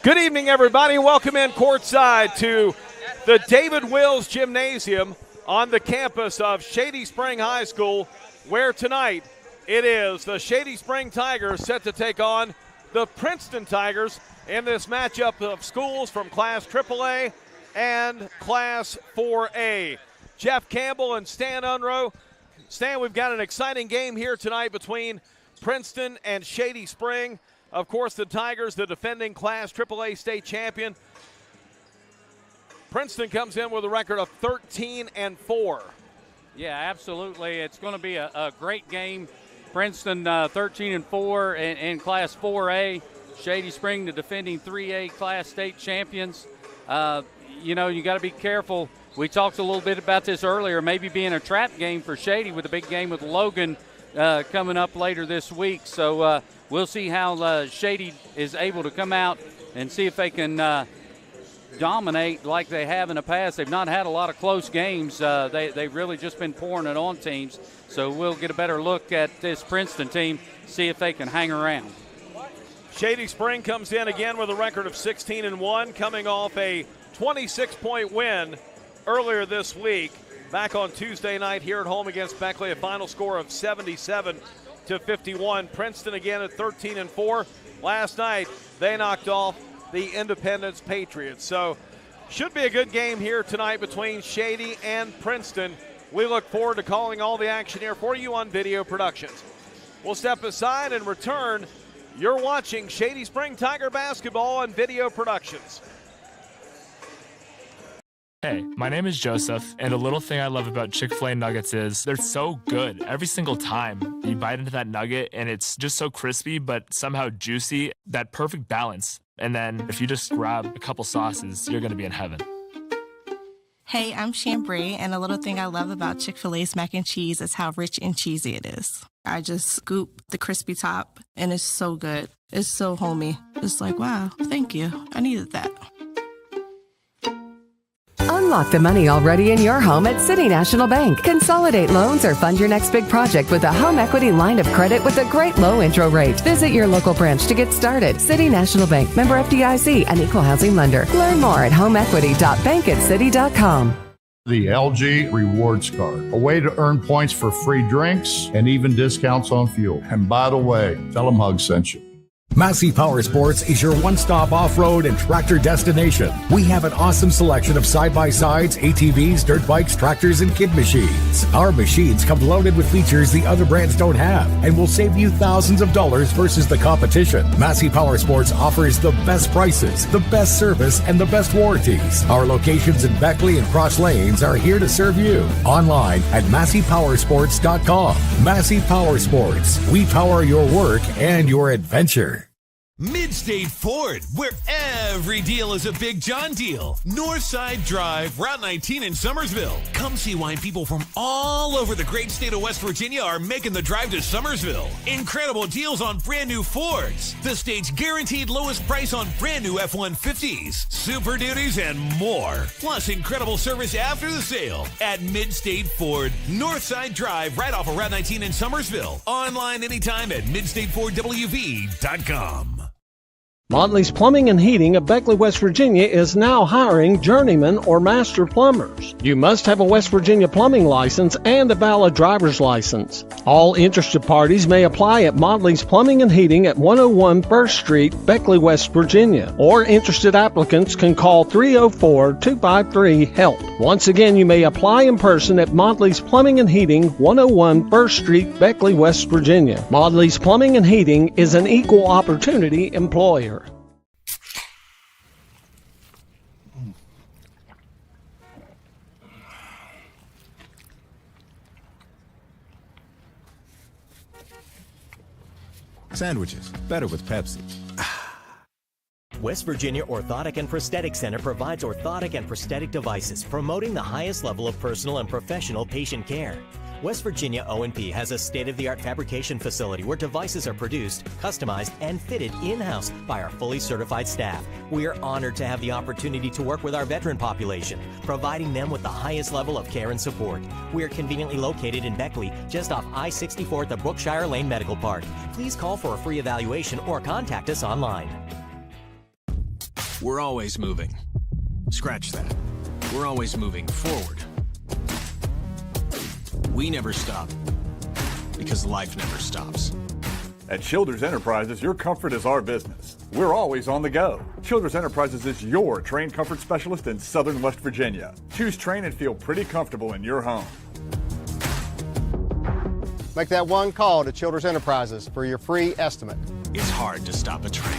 Good evening, everybody. Welcome in courtside to the David Wills Gymnasium on the campus of Shady Spring High School, where tonight it is the Shady Spring Tigers set to take on the Princeton Tigers in this matchup of schools from Class AAA and Class 4A. Jeff Campbell and Stan Unroe. Stan, we've got an exciting game here tonight between Princeton and Shady Spring. Of course, the Tigers, the defending Class AAA state champion. Princeton comes in with a record of 13-4. Yeah, absolutely. It's going to be a great game. Princeton 13-4 in Class 4A. Shady Spring, the defending 3A Class state champions. You got to be careful. We talked a little bit about this earlier, maybe being a trap game for Shady with a big game with Logan coming up later this week. So we'll see how Shady is able to come out and see if they can dominate like they have in the past. They've not had a lot of close games. They've really just been pouring it on teams. So we'll get a better look at this Princeton team, see if they can hang around. Shady Spring comes in again with a record of 16-1, coming off a 26-point win earlier this week. Back on Tuesday night here at home against Beckley, a final score of 77-51. Princeton again at 13-4. Last night, they knocked off the Independence Patriots. So, should be a good game here tonight between Shady and Princeton. We look forward to calling all the action here for you on Video Productions. We'll step aside and return. You're watching Shady Spring Tiger basketball on Video Productions. Hey, my name is Joseph, and a little thing I love about Chick-fil-A nuggets is they're so good every single time. You bite into that nugget, and it's just so crispy, but somehow juicy, that perfect balance. And then if you just grab a couple sauces, you're going to be in heaven. Hey, I'm Chambray, and a little thing I love about Chick-fil-A's mac and cheese is how rich and cheesy it is. I just scoop the crispy top, and it's so good. It's so homey. It's like, wow, thank you. I needed that. Unlock the money already in your home at City National Bank. Consolidate loans or fund your next big project with a home equity line of credit with a great low intro rate. Visit your local branch to get started. City National Bank, member FDIC, an equal housing lender. Learn more at homeequity.bankatcity.com. The LG Rewards Card, a way to earn points for free drinks and even discounts on fuel. And by the way, tell them Hug sent you. Massey Power Sports is your one-stop off-road and tractor destination. We have an awesome selection of side-by-sides, ATVs, dirt bikes, tractors, and kid machines. Our machines come loaded with features the other brands don't have and will save you thousands of dollars versus the competition. Massey Power Sports offers the best prices, the best service, and the best warranties. Our locations in Beckley and Cross Lanes are here to serve you. Online at MasseyPowersports.com. Massey Power Sports. We power your work and your adventure. Mid-State Ford, where every deal is a Big John deal. Northside Drive, Route 19 in Summersville. Come see why people from all over the great state of West Virginia are making the drive to Summersville. Incredible deals on brand new Fords. The state's guaranteed lowest price on brand new F-150s, Super Duties, and more. Plus incredible service after the sale at Mid-State Ford. Northside Drive, right off of Route 19 in Summersville. Online anytime at midstatefordwv.com. Motley's Plumbing and Heating of Beckley, West Virginia is now hiring journeyman or master plumbers. You must have a West Virginia plumbing license and a valid driver's license. All interested parties may apply at Motley's Plumbing and Heating at 101 First Street, Beckley, West Virginia. Or interested applicants can call 304-253-HELP. Once again, you may apply in person at Motley's Plumbing and Heating, 101 First Street, Beckley, West Virginia. Motley's Plumbing and Heating is an equal opportunity employer. Sandwiches, better with Pepsi. West Virginia Orthotic and Prosthetic Center provides orthotic and prosthetic devices, promoting the highest level of personal and professional patient care. West Virginia O&P has a state-of-the-art fabrication facility where devices are produced, customized, and fitted in-house by our fully certified staff. We are honored to have the opportunity to work with our veteran population, providing them with the highest level of care and support. We are conveniently located in Beckley, just off I-64 at the Brookshire Lane Medical Park. Please call for a free evaluation or contact us online. We're always moving. Scratch that. We're always moving forward. We never stop because life never stops. At Childers Enterprises, your comfort is our business. We're always on the go. Childers Enterprises is your trained comfort specialist in Southern West Virginia. Choose train and feel pretty comfortable in your home. Make that one call to Childers Enterprises for your free estimate. It's hard to stop a train.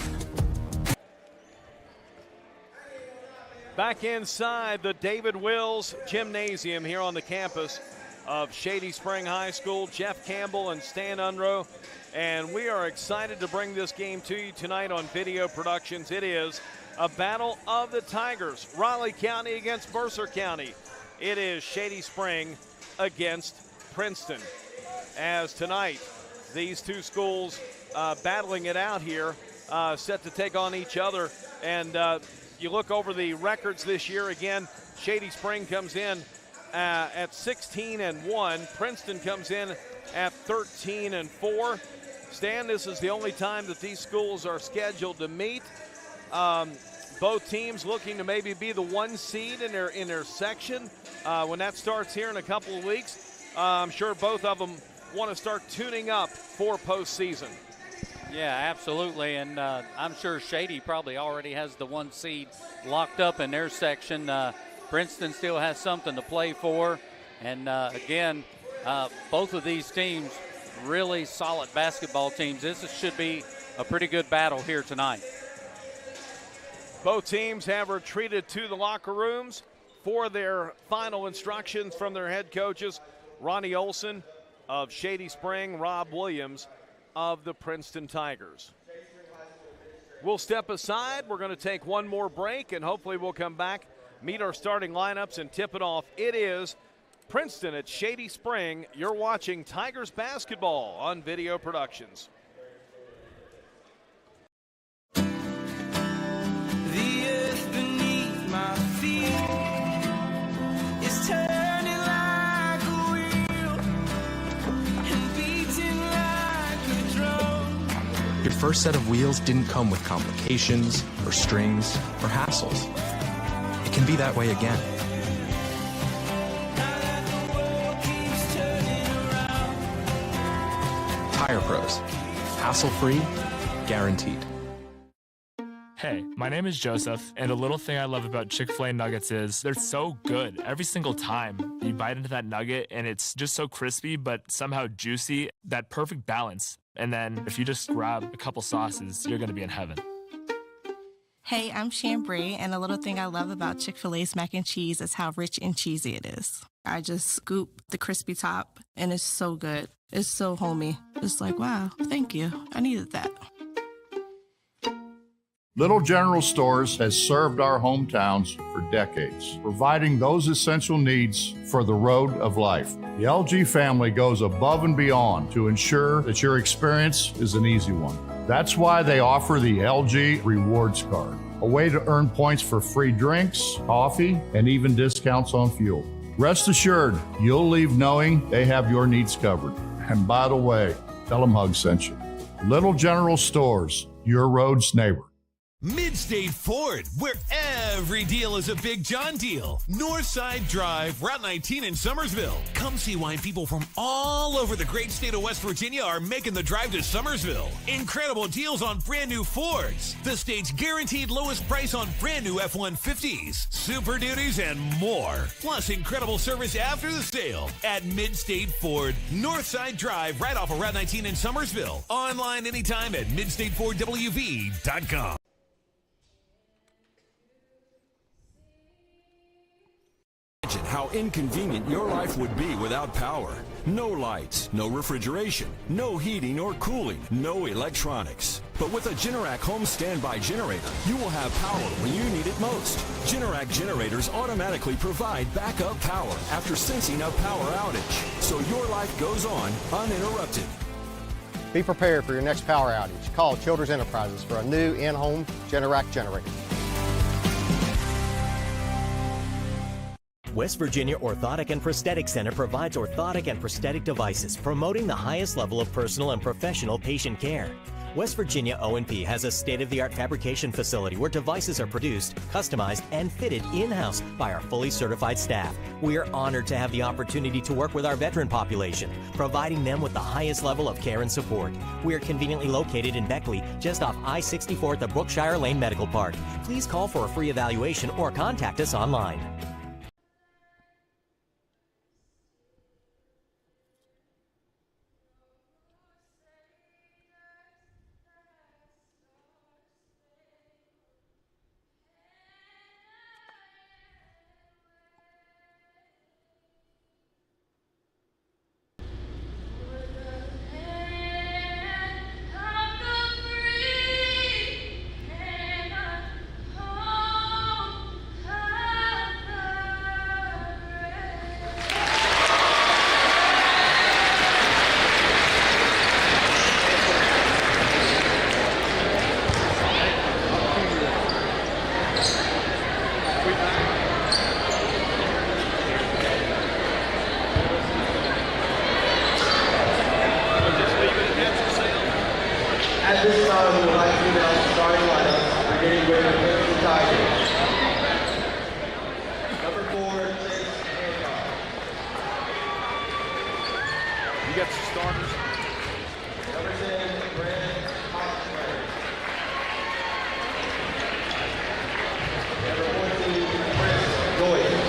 Back inside the David Wills Gymnasium here on the campus of Shady Spring High School, Jeff Campbell and Stan Unruh. And we are excited to bring this game to you tonight on Video Productions. It is a battle of the Tigers. Raleigh County against Mercer County. It is Shady Spring against Princeton. As tonight, these two schools battling it out here, set to take on each other. And you look over the records this year, again, Shady Spring comes in at 16-1. Princeton comes in at 13-4. Stan, this is the only time that these schools are scheduled to meet. Both teams looking to maybe be the one seed in their section. When that starts here in a couple of weeks, I'm sure both of them want to start tuning up for postseason. Yeah, absolutely, and I'm sure Shady probably already has the one seed locked up in their section. Princeton still has something to play for, and again, both of these teams really solid basketball teams. This should be a pretty good battle here tonight. Both teams have retreated to the locker rooms for their final instructions from their head coaches, Ronnie Olson of Shady Spring, Rob Williams of the Princeton Tigers. We'll step aside. We're going to take one more break, and hopefully we'll come back, meet our starting lineups, and tip it off. It is Princeton at Shady Spring. You're watching Tigers basketball on Video Productions. The earth beneath my feet is turning like a wheel and beating like a drum. Your first set of wheels didn't come with complications or strings or hassles. It can be that way again. Tire Pros. Hassle-free, guaranteed. Hey, my name is Joseph, and a little thing I love about Chick-fil-A nuggets is they're so good every single time. You bite into that nugget, and it's just so crispy, but somehow juicy, that perfect balance. And then if you just grab a couple sauces, you're going to be in heaven. Hey, I'm Shambray, and a little thing I love about Chick-fil-A's mac and cheese is how rich and cheesy it is. I just scoop the crispy top, and it's so good. It's so homey. It's like, wow, thank you. I needed that. Little General Stores has served our hometowns for decades, providing those essential needs for the road of life. The LG family goes above and beyond to ensure that your experience is an easy one. That's why they offer the LG Rewards Card, a way to earn points for free drinks, coffee, and even discounts on fuel. Rest assured, you'll leave knowing they have your needs covered. And by the way, tell them Hug sent you. Little General Stores, your road's neighbor. Midstate Ford, where every deal is a Big John deal. Northside Drive, Route 19 in Summersville. Come see why people from all over the great state of West Virginia are making the drive to Summersville. Incredible deals on brand new Fords. The state's guaranteed lowest price on brand new F-150s, Super Duties, and more. Plus incredible service after the sale at Midstate Ford, Northside Drive, right off of Route 19 in Summersville. Online anytime at midstatefordwv.com. Imagine how inconvenient your life would be without power. No lights, no refrigeration, no heating or cooling, no electronics. But with a Generac home standby generator, you will have power when you need it most. Generac generators automatically provide backup power after sensing a power outage, so your life goes on uninterrupted. Be prepared for your next power outage. Call Childers Enterprises for a new in-home Generac generator. West Virginia Orthotic and Prosthetic Center provides orthotic and prosthetic devices promoting the highest level of personal and professional patient care. West Virginia O&P has a state-of-the-art fabrication facility where devices are produced, customized, and fitted in-house by our fully certified staff. We are honored to have the opportunity to work with our veteran population, providing them with the highest level of care and support. We are conveniently located in Beckley, just off I-64 at the Brookshire Lane Medical Park. Please call for a free evaluation or contact us online. At this time, we would like to announce the starting lineup, beginning with the Princeton Tigers. Number 4, Chase Hancock. You got some starters. Number 10, Brandon Hopkins. Number 14, Chris Joyce.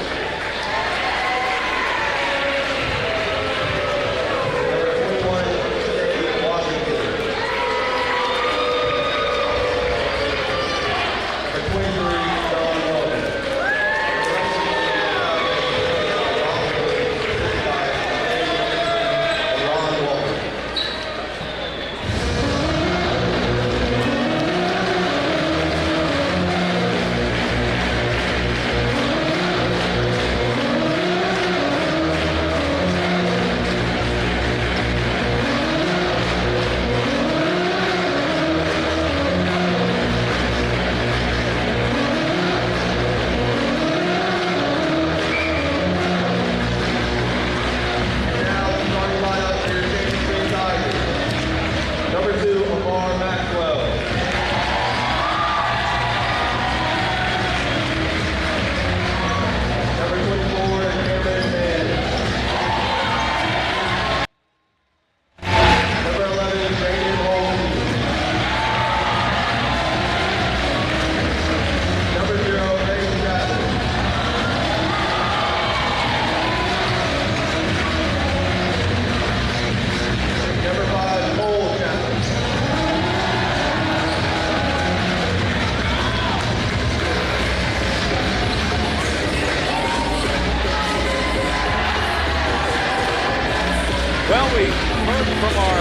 Well, we heard from our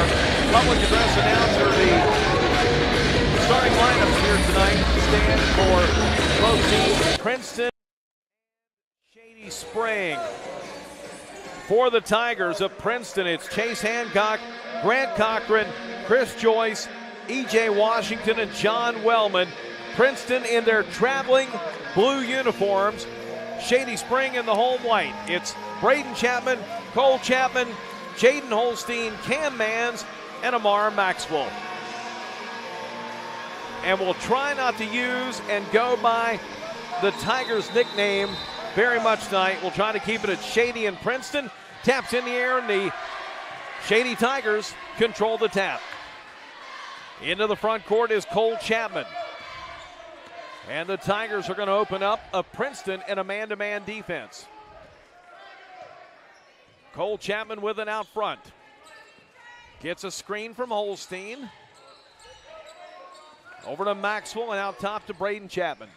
public address announcer the starting lineups here tonight stand for both teams, Princeton and Shady Spring. For the Tigers of Princeton, it's Chase Hancock, Grant Cochran, Chris Joyce, E.J. Washington, and John Wellman. Princeton in their traveling blue uniforms. Shady Spring in the home white. It's Braden Chapman, Cole Chapman, Jaden Holstein, Cam Mans, and Amar Maxwell. And we'll try not to use and go by the Tigers' nickname very much tonight. We'll try to keep it at Shady and Princeton. Taps in the air, and the Shady Tigers control the tap. Into the front court is Cole Chapman. And the Tigers are going to open up a Princeton in a man-to-man defense. Cole Chapman with it out front. Gets a screen from Holstein. Over to Maxwell and out top to Braden Chapman.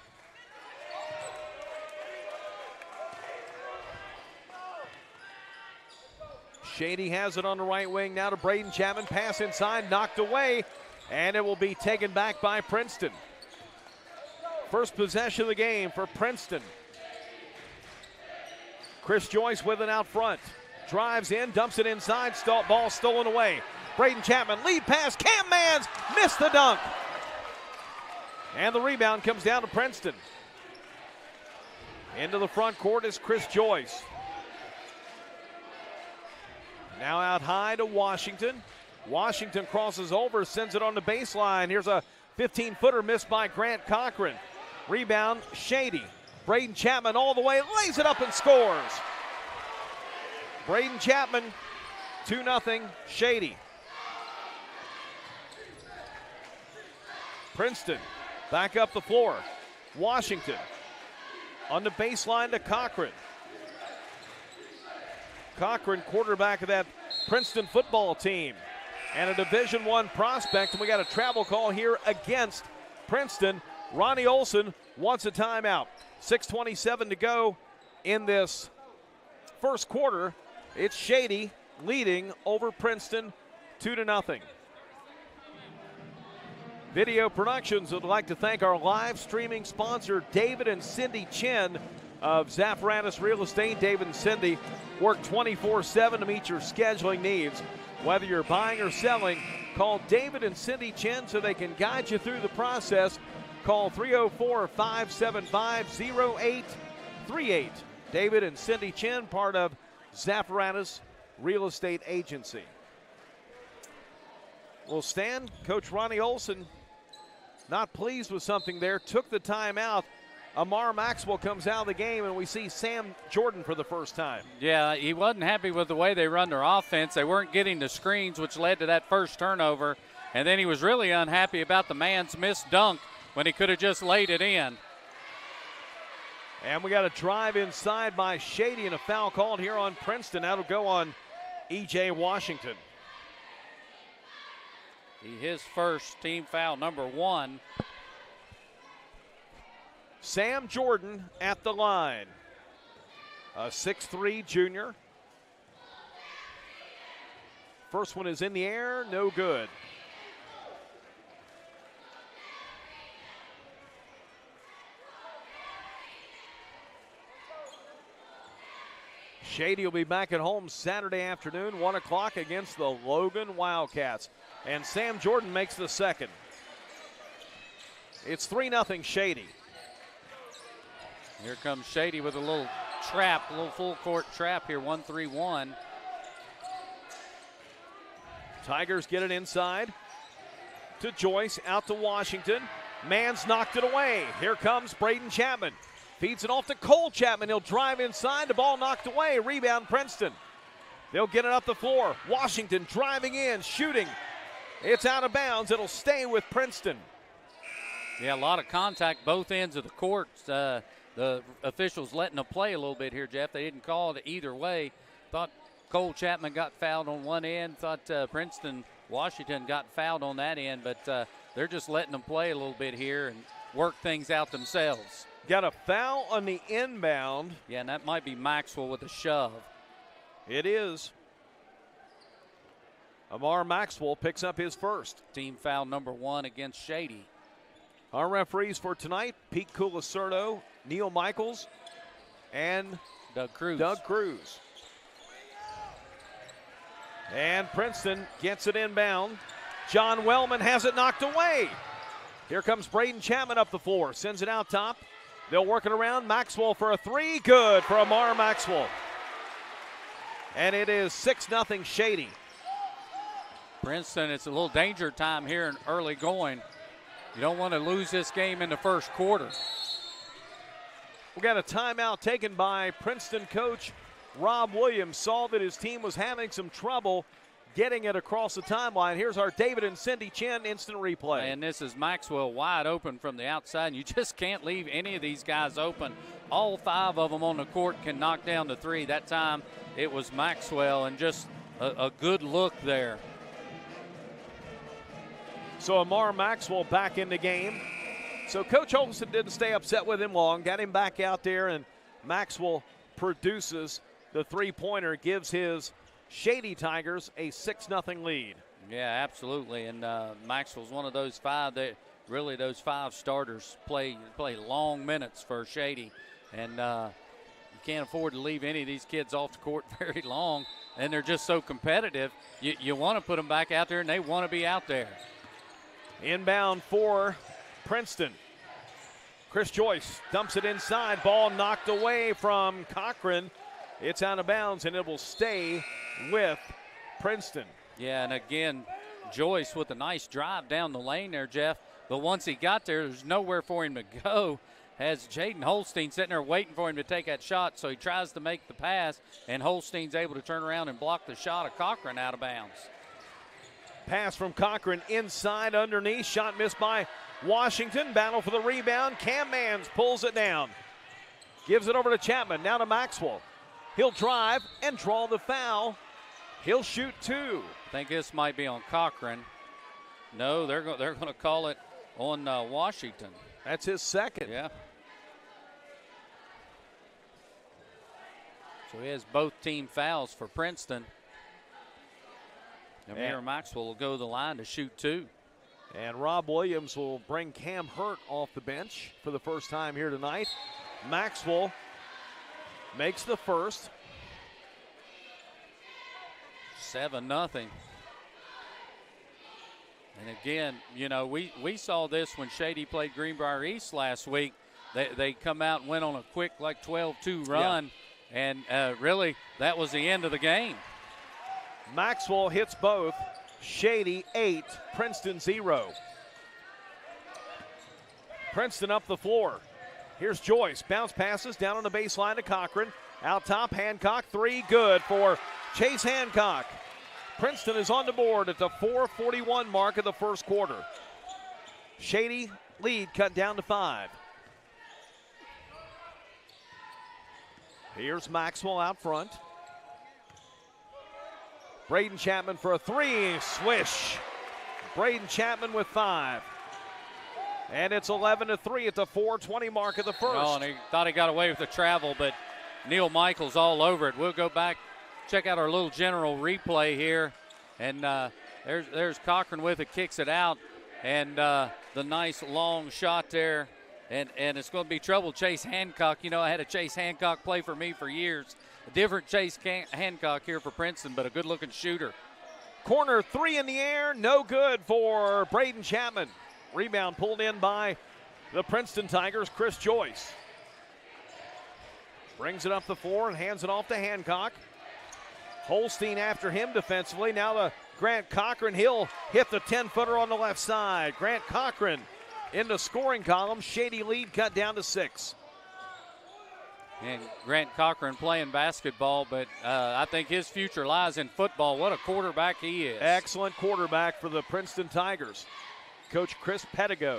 Shady has it on the right wing now to Braden Chapman. Pass inside, knocked away, and it will be taken back by Princeton. First possession of the game for Princeton. Chris Joyce with it out front. Drives in, dumps it inside, ball stolen away. Braden Chapman, lead pass, Cam Mans missed the dunk. And the rebound comes down to Princeton. Into the front court is Chris Joyce. Now out high to Washington. Washington crosses over, sends it on the baseline. Here's a 15-footer missed by Grant Cochran. Rebound, Shady. Braden Chapman all the way, lays it up and scores. Braden Chapman, 2-0, Shady. Princeton back up the floor. Washington on the baseline to Cochran. Cochran, quarterback of that Princeton football team and a Division I prospect, and we got a travel call here against Princeton. Ronnie Olson wants a timeout. 6:27 to go in this first quarter. It's Shady leading over Princeton 2-0. Video Productions would like to thank our live streaming sponsor, David and Cindy Chin of Zafranis Real Estate. David and Cindy work 24/7 to meet your scheduling needs. Whether you're buying or selling, call David and Cindy Chin so they can guide you through the process. Call 304-575-0838. David and Cindy Chin, part of Zafranis Real Estate Agency. Well, Stan, Coach Ronnie Olson, not pleased with something there, took the timeout. Amar Maxwell comes out of the game, and we see Sam Jordan for the first time. Yeah, he wasn't happy with the way they run their offense. They weren't getting the screens, which led to that first turnover. And then he was really unhappy about the man's missed dunk when he could have just laid it in. And we got a drive inside by Shady and a foul called here on Princeton. That'll go on E.J. Washington. His first team foul, number 1. Sam Jordan at the line. A 6'3 junior. First one is in the air, no good. Shady will be back at home Saturday afternoon, 1 o'clock against the Logan Wildcats. And Sam Jordan makes the second. It's 3-0 Shady. Here comes Shady with a little trap, a little full court trap here, 1-3-1. Tigers get it inside to Joyce, out to Washington. Mann's knocked it away. Here comes Braden Chapman. Feeds it off to Cole Chapman. He'll drive inside. The ball knocked away. Rebound Princeton. They'll get it up the floor. Washington driving in, shooting. It's out of bounds. It'll stay with Princeton. Yeah, a lot of contact both ends of the court. The officials letting them play a little bit here, Jeff. They didn't call it either way. Thought Cole Chapman got fouled on one end. Thought Princeton, Washington got fouled on that end. But they're just letting them play a little bit here and work things out themselves. Got a foul on the inbound. Yeah, and that might be Maxwell with a shove. It is. Amar Maxwell picks up his first. Team foul number 1 against Shady. Our referees for tonight, Pete Culacerto, Neil Michaels, and Doug Cruz. And Princeton gets it inbound. John Wellman has it knocked away. Here comes Braden Chapman up the floor, sends it out top. They'll work it around. Maxwell for a 3. Good for Amar Maxwell. And it is 6-0 Shady. Princeton, it's a little danger time here in early going. You don't want to lose this game in the first quarter. We got a timeout taken by Princeton coach Rob Williams. Saw that his team was having some trouble getting it across the timeline. Here's our David and Cindy Chin instant replay. And this is Maxwell wide open from the outside, and you just can't leave any of these guys open. All 5 of them on the court can knock down the 3. That time it was Maxwell, and just a good look there. So Amar Maxwell back in the game. So Coach Olson didn't stay upset with him long. Got him back out there, and Maxwell produces the 3-pointer, gives his Shady Tigers a 6-0 lead. Yeah, absolutely. And Maxwell's one of those 5 that really those 5 starters play long minutes for Shady. And you can't afford to leave any of these kids off the court very long. And they're just so competitive. You want to put them back out there, and they want to be out there. Inbound for Princeton. Chris Joyce dumps it inside. Ball knocked away from Cochran. It's out of bounds, and it will stay with Princeton. Yeah, and again, Joyce with a nice drive down the lane there, Jeff. But once he got there, there's nowhere for him to go. Has Jaden Holstein sitting there waiting for him to take that shot, so he tries to make the pass, and Holstein's able to turn around and block the shot of Cochran out of bounds. Pass from Cochran inside underneath. Shot missed by Washington. Battle for the rebound. Cam Mans pulls it down. Gives it over to Chapman. Now to Maxwell. He'll drive and draw the foul. He'll shoot 2. I think this might be on Cochran. No, they're going to call it on Washington. That's his second. Yeah. So he has both team fouls for Princeton. Amir Maxwell will go to the line to shoot 2. And Rob Williams will bring Cam Hurt off the bench for the first time here tonight. Maxwell makes the first. 7-0. And again, you know, we saw this when Shady played Greenbrier East last week. They come out and went on a quick, like, 12-2 run. Yeah. And really, that was the end of the game. Maxwell hits both. Shady 8, Princeton 0. Princeton up the floor. Here's Joyce. Bounce passes down on the baseline to Cochran. Out top, Hancock. 3, good for Chase Hancock. Princeton is on the board at the 4:41 mark of the first quarter. Shady lead cut down to 5. Here's Maxwell out front. Braden Chapman for a 3, swish. Braden Chapman with 5. And it's 11-3 at the 4:20 mark of the first. Oh, and he thought he got away with the travel, but Neil Michaels all over it. We'll go back, check out our little general replay here. And there's Cochran with it, kicks it out. And the nice long shot there. And it's going to be trouble. Chase Hancock, you know, I had a Chase Hancock play for me for years. A different Chase Hancock here for Princeton, but a good-looking shooter. Corner 3 in the air, no good for Braden Chapman. Rebound pulled in by the Princeton Tigers, Chris Joyce. Brings it up the floor and hands it off to Hancock. Holstein after him defensively. Now to Grant Cochran. He'll hit the 10-footer on the left side. Grant Cochran in the scoring column. Shady lead cut down to 6. And Grant Cochran playing basketball, but I think his future lies in football. What a quarterback he is. Excellent quarterback for the Princeton Tigers. Coach Chris Pedigo.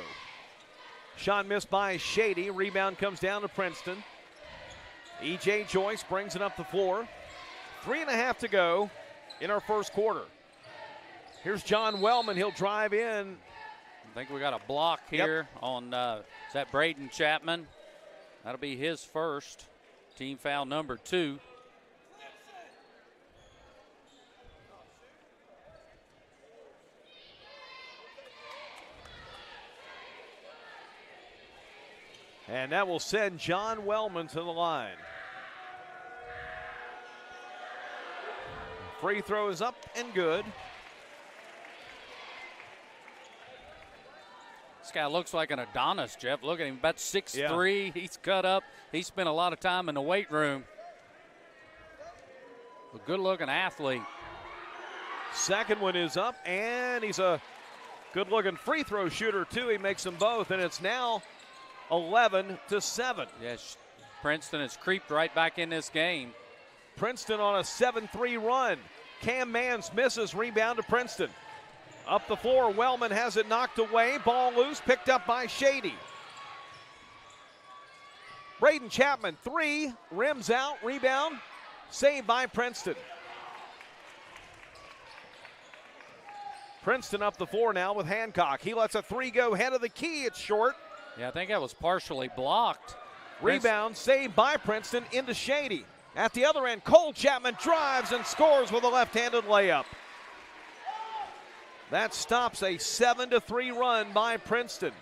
Shot missed by Shady. Rebound comes down to Princeton. E.J. Joyce brings it up the floor. 3.5 to go in our first quarter. Here's John Wellman. He'll drive in. I think we got a block here on, is that Braden Chapman? That'll be his first. Team foul number 2. And that will send John Wellman to the line. Free throw is up and good. This guy looks like an Adonis, Jeff. Look at him, about 6'3". He's cut up. He spent a lot of time in the weight room. A good-looking athlete. Second one is up, and he's a good-looking free throw shooter, too. He makes them both, and it's now 11-7. Yes, Princeton has creeped right back in this game. Princeton on a 7-3 run. Cam Mans misses, rebound to Princeton. Up the floor, Wellman has it knocked away. Ball loose, picked up by Shady. Braden Chapman, 3, rims out, rebound, saved by Princeton. Princeton up the floor now with Hancock. He lets a 3 go head of the key. It's short. Yeah, I think that was partially blocked. Rebound saved by Princeton into Shady. At the other end, Cole Chapman drives and scores with a left-handed layup. That stops a 7-3 run by Princeton.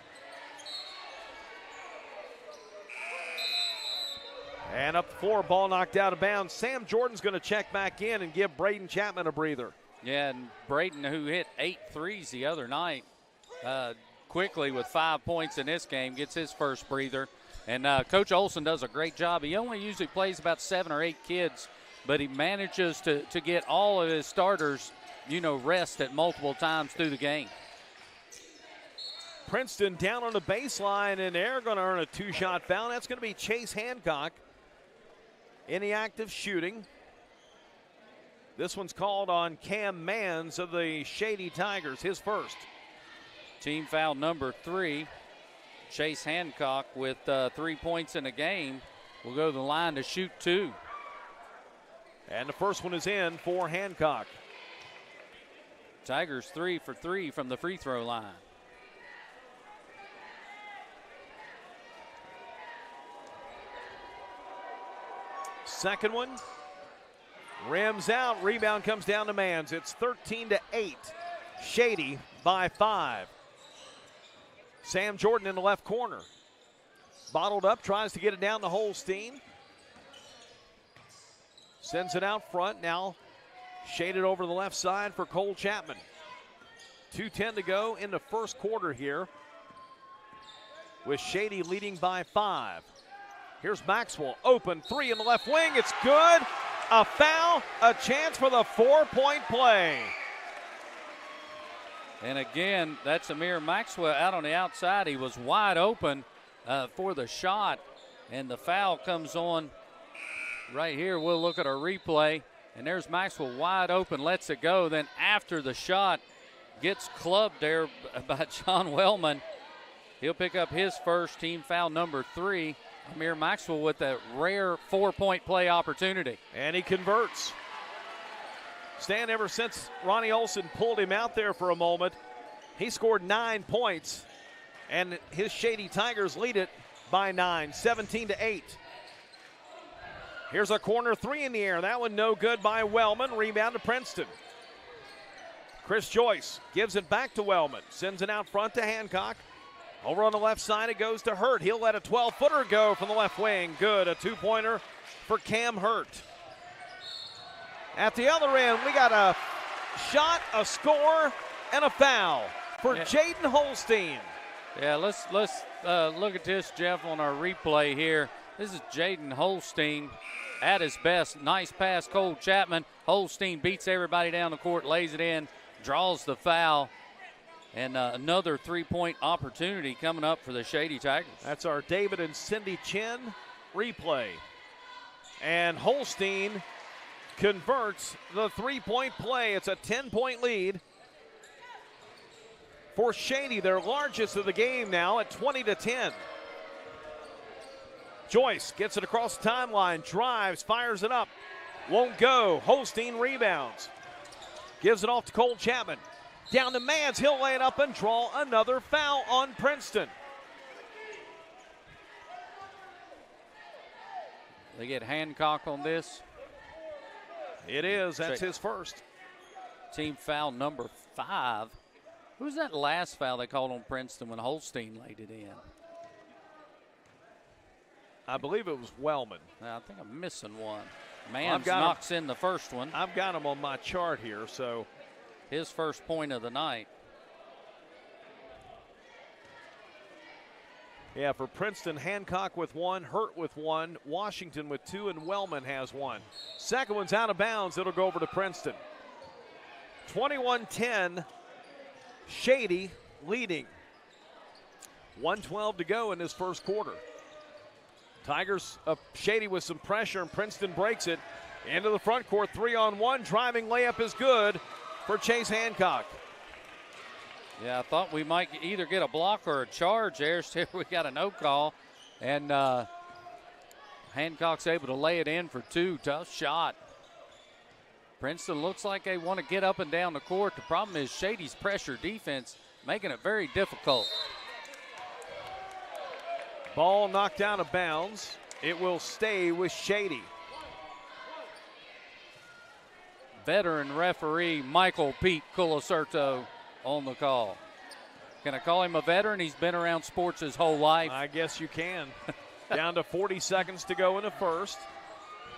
And up the floor, ball knocked out of bounds. Sam Jordan's going to check back in and give Braden Chapman a breather. Yeah, and Braden, who hit 8 threes the other night, quickly with 5 points in this game, gets his first breather. And Coach Olson does a great job. He only usually plays about 7 or 8 kids, but he manages to get all of his starters rest at multiple times through the game. Princeton down on the baseline, and they're going to earn a 2-shot foul. That's going to be Chase Hancock in the act of shooting. This one's called on Cam Manns of the Shady Tigers, his first. Team foul number 3. Chase Hancock with 3 points in a game will go to the line to shoot 2. And the first one is in for Hancock. Tigers 3 for 3 from the free throw line. Second one, rims out, rebound comes down to Manns. It's 13-8, Shady by 5. Sam Jordan in the left corner. Bottled up, tries to get it down to Holstein. Sends it out front, now shaded over the left side for Cole Chapman. 2:10 to go in the first quarter here, with Shady leading by 5. Here's Maxwell, open 3 in the left wing, it's good. A foul, a chance for the 4-point play. And again, that's Amir Maxwell out on the outside. He was wide open for the shot, and the foul comes on right here. We'll look at our replay, and there's Maxwell wide open, lets it go. Then after the shot, gets clubbed there by John Wellman. He'll pick up his first, team foul number 3. Amir Maxwell with a rare 4-point play opportunity. And he converts. Stan, ever since Ronnie Olson pulled him out there for a moment, he scored 9 points, and his Shady Tigers lead it by 9, 17-8. Here's a corner 3 in the air. That one no good by Wellman. Rebound to Princeton. Chris Joyce gives it back to Wellman. Sends it out front to Hancock. Over on the left side, it goes to Hurt. He'll let a 12-footer go from the left wing. Good, a 2-pointer for Cam Hurt. At the other end, we got a shot, a score, and a foul for Jaden Holstein. Yeah, let's look at this, Jeff, on our replay here. This is Jaden Holstein at his best. Nice pass, Cole Chapman. Holstein beats everybody down the court, lays it in, draws the foul. And another 3-point opportunity coming up for the Shady Tigers. That's our David and Cindy Chin replay. And Holstein converts the 3-point play. It's a 10-point lead for Shady, their largest of the game now at 20-10. Joyce gets it across the timeline, drives, fires it up. Won't go. Holstein rebounds. Gives it off to Cole Chapman. Down to Manns, he'll lay it up and draw another foul on Princeton. They get Hancock on this. It is, that's his first. Team foul number 5. Who's that last foul they called on Princeton when Holstein laid it in? I believe it was Wellman. I think I'm missing one. Manns knocks in the first one. I've got him on my chart here, so. His first point of the night. Yeah, for Princeton, Hancock with 1, Hurt with 1, Washington with 2, and Wellman has 1. Second one's out of bounds. It'll go over to Princeton. 21-10, Shady leading. 1:12 to go in this first quarter. Tigers Shady with some pressure, and Princeton breaks it into the front court. 3-on-1, driving layup is good for Chase Hancock. Yeah, I thought we might either get a block or a charge there. So we got a no call, and Hancock's able to lay it in for 2. Tough shot. Princeton looks like they want to get up and down the court. The problem is Shady's pressure defense making it very difficult. Ball knocked out of bounds. It will stay with Shady. Veteran referee Michael Pete Colacerto on the call. Can I call him a veteran? He's been around sports his whole life. I guess you can. Down to 40 seconds to go in the first.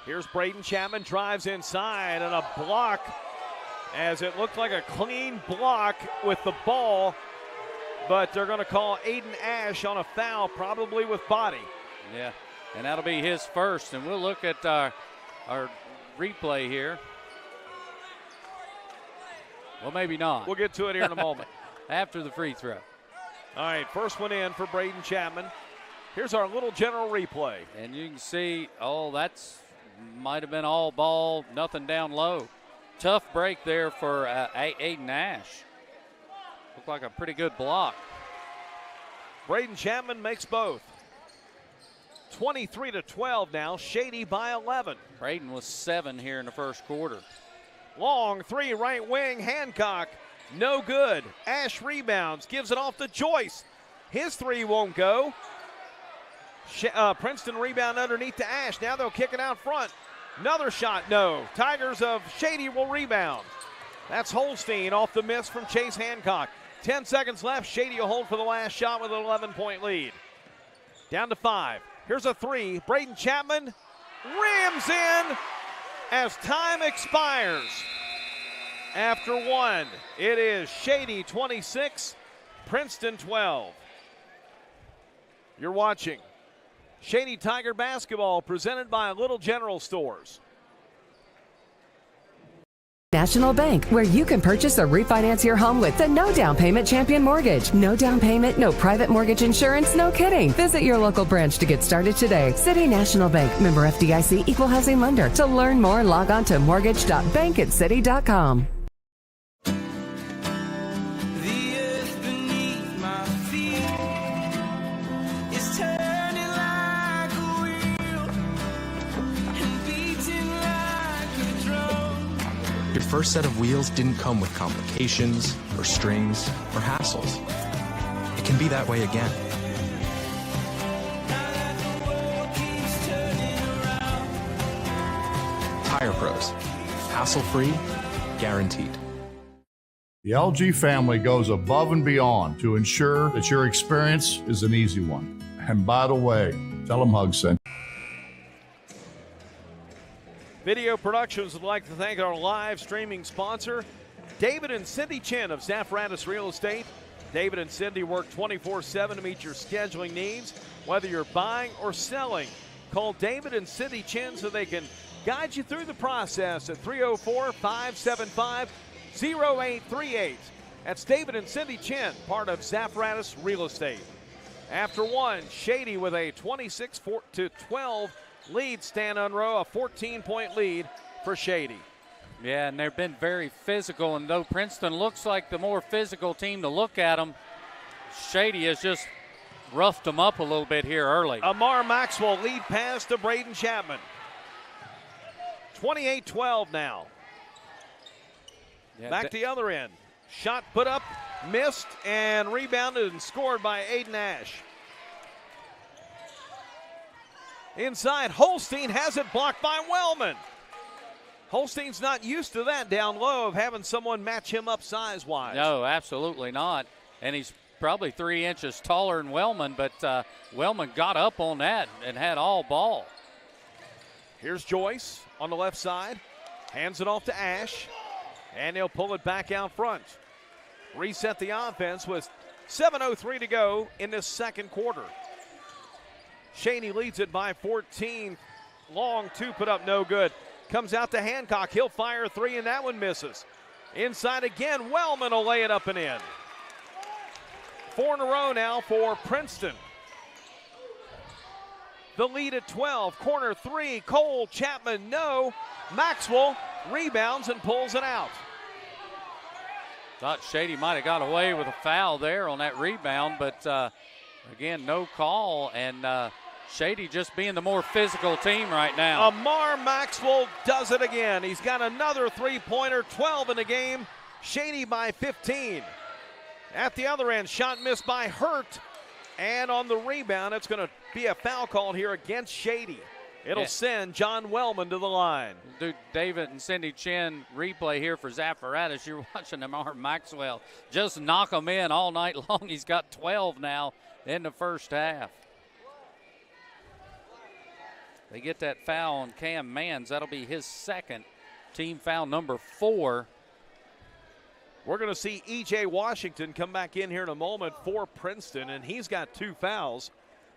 Here's Braden Chapman, drives inside, and a block, as it looked like a clean block with the ball, but they're going to call Aiden Ash on a foul, probably with body. Yeah, and that'll be his first, and we'll look at our replay here. Well, maybe not. We'll get to it here in a moment. After the free throw. All right, first one in for Braden Chapman. Here's our little general replay. And you can see, that's might have been all ball, nothing down low. Tough break there for Aiden Ash. Looked like a pretty good block. Braden Chapman makes both. 23-12 now, Shady by 11. Braden was 7 here in the first quarter. Long three, right wing, Hancock, no good. Ash rebounds, gives it off to Joyce. His three won't go. Princeton rebound underneath to Ash. Now they'll kick it out front. Another shot, no. Tigers of Shady will rebound. That's Holstein off the miss from Chase Hancock. 10 seconds left. Shady will hold for the last shot with an 11-point lead. Down to 5. Here's a three. Braden Chapman rims in as time expires. After one, it is Shady 26, Princeton 12. You're watching Shady Tiger basketball presented by Little General Stores. National Bank, where you can purchase or refinance your home with the no down payment Champion Mortgage. No down payment, no private mortgage insurance, no kidding. Visit your local branch to get started today. City National Bank, member FDIC, equal housing lender. To learn more, log on to mortgage.bankatcity.com. Your first set of wheels didn't come with complications, or strings, or hassles. It can be that way again. Tire Pros. Hassle-free, guaranteed. The LG family goes above and beyond to ensure that your experience is an easy one. And by the way, tell them Hug sent. Video Productions would like to thank our live streaming sponsor, David and Cindy Chin of Zafratis Real Estate. David and Cindy work 24/7 to meet your scheduling needs, whether you're buying or selling. Call David and Cindy Chin so they can guide you through the process at 304-575-0838. That's David and Cindy Chin, part of Zafratis Real Estate. After one, Shady with a 26-12 lead. Stan Unrow, a 14-point lead for Shady. Yeah, and they've been very physical, and though Princeton looks like the more physical team to look at them, Shady has just roughed them up a little bit here early. Amar Maxwell lead pass to Braden Chapman. 28-12 now. Yeah, back the other end. Shot put up, missed, and rebounded and scored by Aiden Ash. Inside, Holstein has it blocked by Wellman. Holstein's not used to that down low of having someone match him up size-wise. No, absolutely not. And he's probably 3 inches taller than Wellman, but Wellman got up on that and had all ball. Here's Joyce on the left side. Hands it off to Ash, and he'll pull it back out front. Reset the offense with 7:03 to go in this second quarter. Shady leads it by 14. Long two put up, no good. Comes out to Hancock. He'll fire a three, and that one misses. Inside again, Wellman will lay it up and in. 4 in a row now for Princeton. The lead at 12. Corner three, Cole, Chapman, no. Maxwell rebounds and pulls it out. Thought Shady might have got away with a foul there on that rebound, but again, no call, and Shady just being the more physical team right now. Amar Maxwell does it again. He's got another three-pointer, 12 in the game. Shady by 15. At the other end, shot missed by Hurt. And on the rebound, it's going to be a foul called here against Shady. It'll send John Wellman to the line. Dude, David and Cindy Chin replay here for Zafratis. You're watching Amar Maxwell just knock him in all night long. He's got 12 now in the first half. They get that foul on Cam Mans. That'll be his second, team foul number 4. We're going to see E.J. Washington come back in here in a moment for Princeton, and he's got 2 fouls,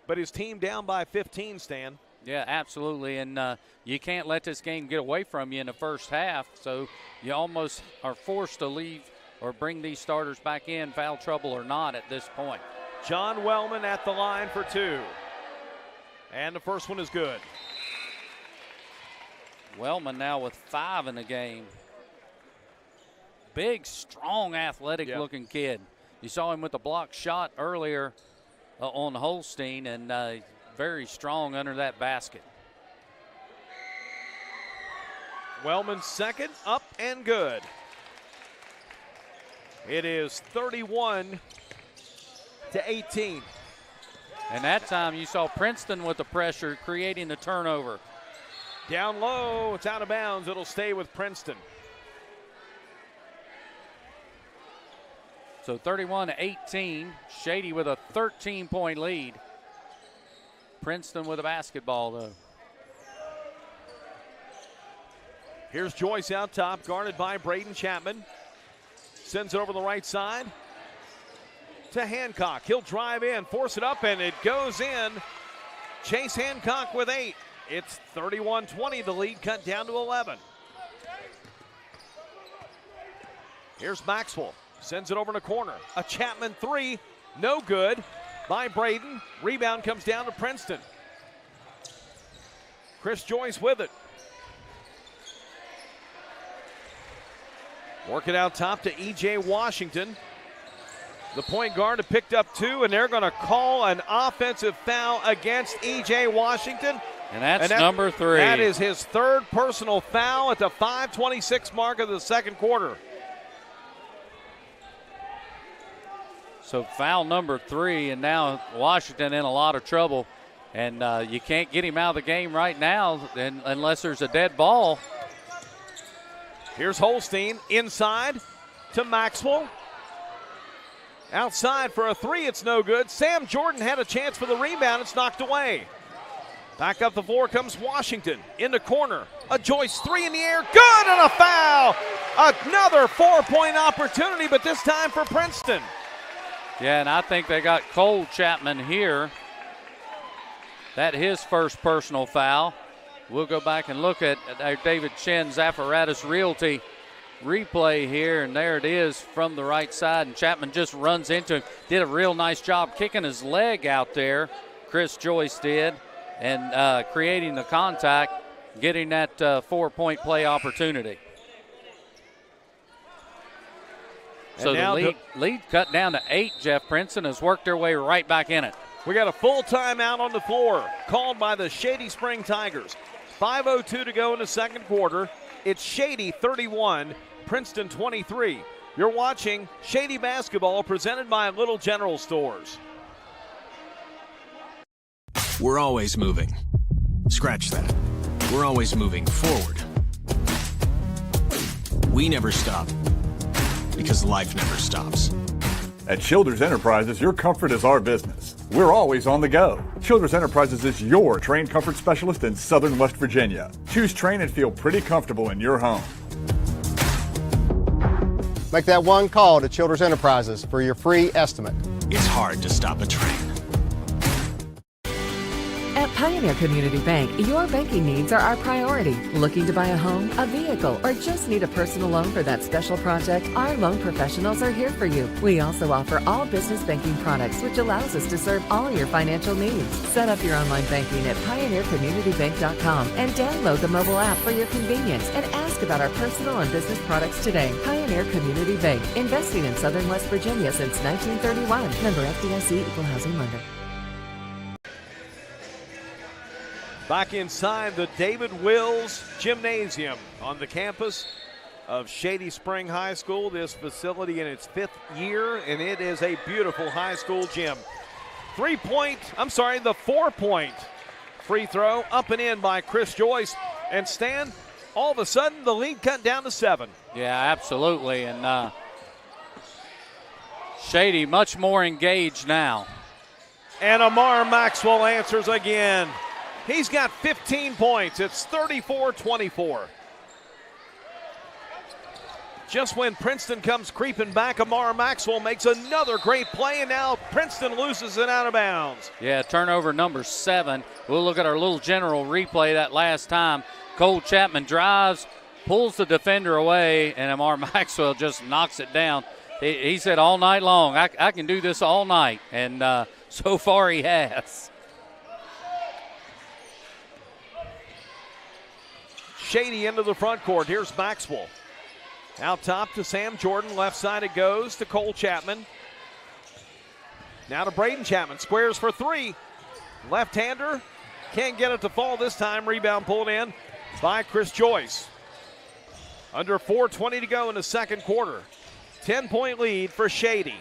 but his team down by 15, Stan. Yeah, absolutely. And you can't let this game get away from you in the first half. So you almost are forced to leave or bring these starters back in, foul trouble or not at this point. John Wellman at the line for 2. And the first one is good. Wellman now with 5 in the game. Big, strong, athletic-looking kid. You saw him with the block shot earlier on Holstein, and very strong under that basket. Wellman's second, up and good. It is 31-18. And that time you saw Princeton with the pressure, creating the turnover. Down low, it's out of bounds. It'll stay with Princeton. So 31-18, Shady with a 13-point lead. Princeton with a basketball, though. Here's Joyce out top, guarded by Braden Chapman. Sends it over the right side to Hancock. He'll drive in, force it up, and it goes in. Chase Hancock with 8. It's 31-20, the lead cut down to 11. Here's Maxwell, sends it over in the corner. A Chapman 3, no good by Braden. Rebound comes down to Princeton. Chris Joyce with it. Work it out top to E.J. Washington. The point guard had picked up 2, and they're going to call an offensive foul against E.J. Washington. And that's number 3. That is his 3rd personal foul at the 5:26 mark of the second quarter. So foul number 3, and now Washington in a lot of trouble. And you can't get him out of the game right now unless there's a dead ball. Here's Holstein inside to Maxwell. Outside for a 3, it's no good. Sam Jordan had a chance for the rebound. It's knocked away. Back up the floor comes Washington in the corner. A Joyce 3 in the air. Good, and a foul. Another 4-point opportunity, but this time for Princeton. Yeah, and I think they got Cole Chapman here. That his first personal foul. We'll go back and look at David Chen's Apparatus Realty replay here, and there it is from the right side, and Chapman just runs into him. Did a real nice job kicking his leg out there, Chris Joyce did, and creating the contact, getting that 4-point play opportunity. So the lead cut down to 8, Jeff. Princeton has worked their way right back in it. We got a full timeout on the floor called by the Shady Spring Tigers. 5:02 to go in the second quarter. It's Shady 31, Princeton 23. You're watching Shady Basketball presented by Little General Stores. We're always moving. Scratch that. We're always moving forward. We never stop because life never stops. At Childers Enterprises, your comfort is our business. We're always on the go. Childers Enterprises is your train comfort specialist in Southern West Virginia. Choose train and feel pretty comfortable in your home. Make that one call to Childers Enterprises for your free estimate. It's hard to stop a train. At Pioneer Community Bank, your banking needs are our priority. Looking to buy a home, a vehicle, or just need a personal loan for that special project? Our loan professionals are here for you. We also offer all business banking products, which allows us to serve all your financial needs. Set up your online banking at pioneercommunitybank.com and download the mobile app for your convenience and ask about our personal and business products today. Pioneer Community Bank, investing in Southern West Virginia since 1931. Member FDIC, Equal Housing Lender. Back inside the David Wills Gymnasium on the campus of Shady Spring High School. This facility in its 5th year, and it is a beautiful high school gym. The 4-point free throw up and in by Chris Joyce. And Stan, all of a sudden the lead cut down to 7. Yeah, absolutely. And Shady much more engaged now. And Amar Maxwell answers again. He's got 15 points. It's 34-24. Just when Princeton comes creeping back, Amar Maxwell makes another great play, and now Princeton loses it out of bounds. Yeah, turnover number 7. We'll look at our little general replay that last time. Cole Chapman drives, pulls the defender away, and Amar Maxwell just knocks it down. He said all night long, I can do this all night, and so far he has. Shady into the front court. Here's Maxwell. Out top to Sam Jordan. Left side it goes to Cole Chapman. Now to Braden Chapman. Squares for 3. Left-hander. Can't get it to fall this time. Rebound pulled in by Chris Joyce. Under 4:20 to go in the second quarter. 10-point lead for Shady.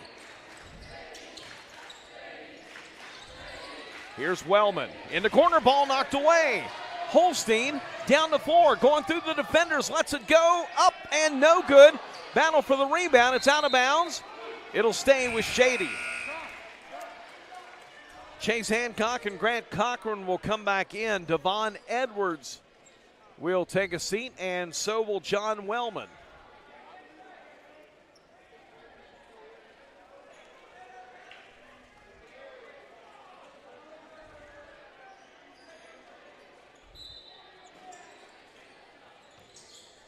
Here's Wellman. In the corner, ball knocked away. Holstein down the floor, going through the defenders, lets it go, up and no good. Battle for the rebound, it's out of bounds. It'll stay with Shady. Chase Hancock and Grant Cochran will come back in. Devon Edwards will take a seat, and so will John Wellman.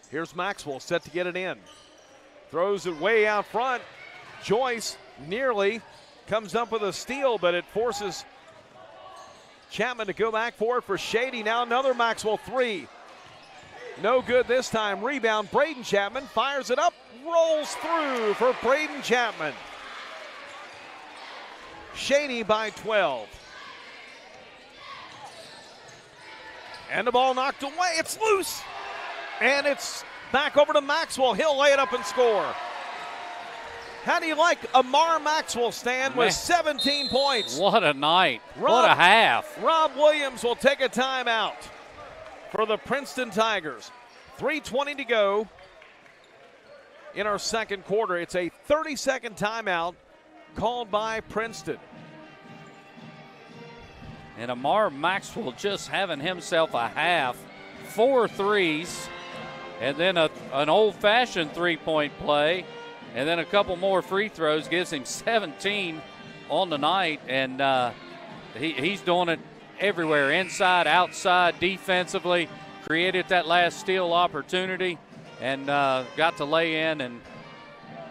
Here's Maxwell set to get it in. Throws it way out front. Joyce nearly comes up with a steal, but it forces Chapman to go back for it for Shady. Now another Maxwell 3. No good this time. Rebound, Braden Chapman fires it up, rolls through for Braden Chapman. Shady by 12. And the ball knocked away. It's loose. And it's back over to Maxwell. He'll lay it up and score. How do you like Amar Maxwell, Stan, with 17 points? What a night. What a half. Rob Williams will take a timeout for the Princeton Tigers. 3:20 to go in our second quarter. It's a 30-second timeout called by Princeton. And Amar Maxwell just having himself a half. 4 threes. And then an old-fashioned three-point play, and then a couple more free throws gives him 17 on the night, and he's doing it everywhere, inside, outside, defensively. Created that last steal opportunity and got to lay in, and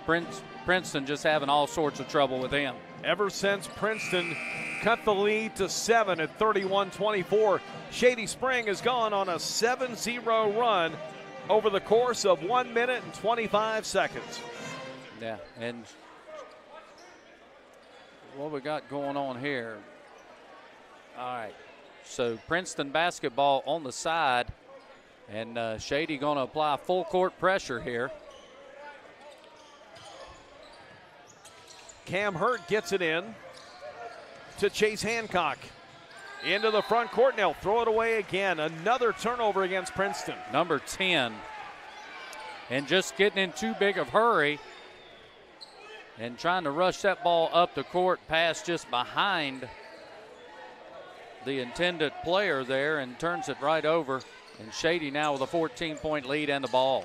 Princeton just having all sorts of trouble with him. Ever since Princeton cut the lead to 7 at 31-24, Shady Spring has gone on a 7-0 run over the course of 1 minute and 25 seconds. Yeah, and what we got going on here? All right, so Princeton basketball on the side, and Shady going to apply full court pressure here. Cam Hurt gets it in to Chase Hancock. Into the front court now, throw it away again. Another turnover against Princeton. Number 10. And just getting in too big of a hurry and trying to rush that ball up the court, pass just behind the intended player there, and turns it right over. And Shady now with a 14-point lead and the ball.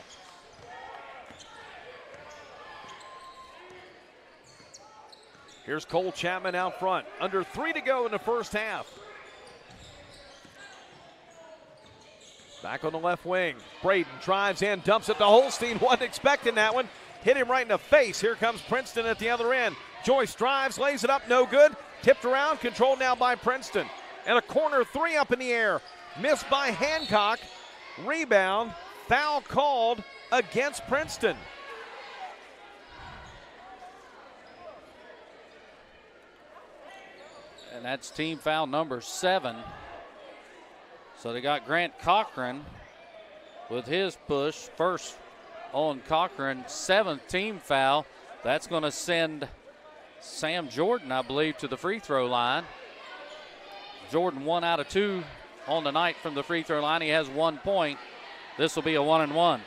Here's Cole Chapman out front. Under 3 to go in the first half. Back on the left wing. Braden drives in, dumps it to Holstein. Wasn't expecting that one. Hit him right in the face. Here comes Princeton at the other end. Joyce drives, lays it up, no good. Tipped around, controlled now by Princeton. And a corner 3 up in the air. Missed by Hancock. Rebound, foul called against Princeton. And that's team foul number 7. So they got Grant Cochran with his push. First on Cochran, 7th team foul. That's going to send Sam Jordan, I believe, to the free throw line. Jordan 1 out of 2 on the night from the free throw line. He has 1 point. This will be a 1-and-1.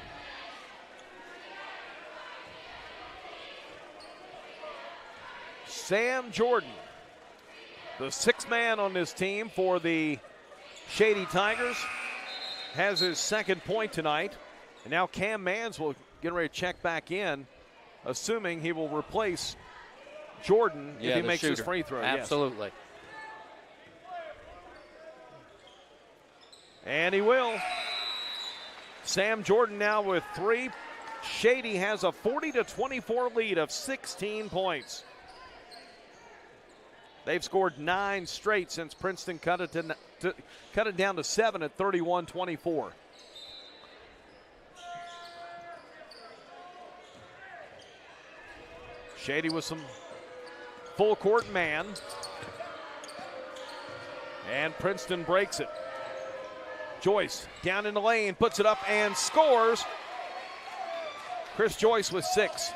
Sam Jordan, the 6th man on this team for the Shady Tigers, has his 2nd point tonight. And now Cam Mans will getting ready to check back in, assuming he will replace Jordan if he makes his free throw. Absolutely. Yes. And he will. Sam Jordan now with 3. Shady has a 40-24 lead of 16 points. They've scored 9 straight since Princeton cut it down to 7 at 31-24. Shady with some full court man. And Princeton breaks it. Joyce down in the lane, puts it up and scores. Chris Joyce with 6.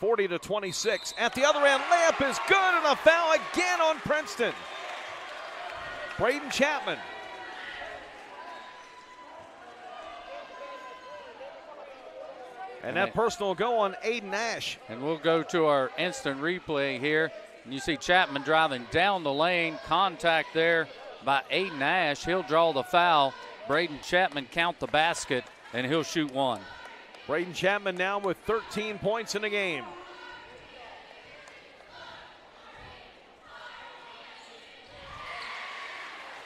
40-26. At the other end, layup is good, and a foul again on Princeton. Braden Chapman. And that personal will go on Aiden Ash. And we'll go to our instant replay here. And you see Chapman driving down the lane. Contact there by Aiden Ash. He'll draw the foul. Braden Chapman count the basket, and he'll shoot 1. Braden Chapman now with 13 points in the game.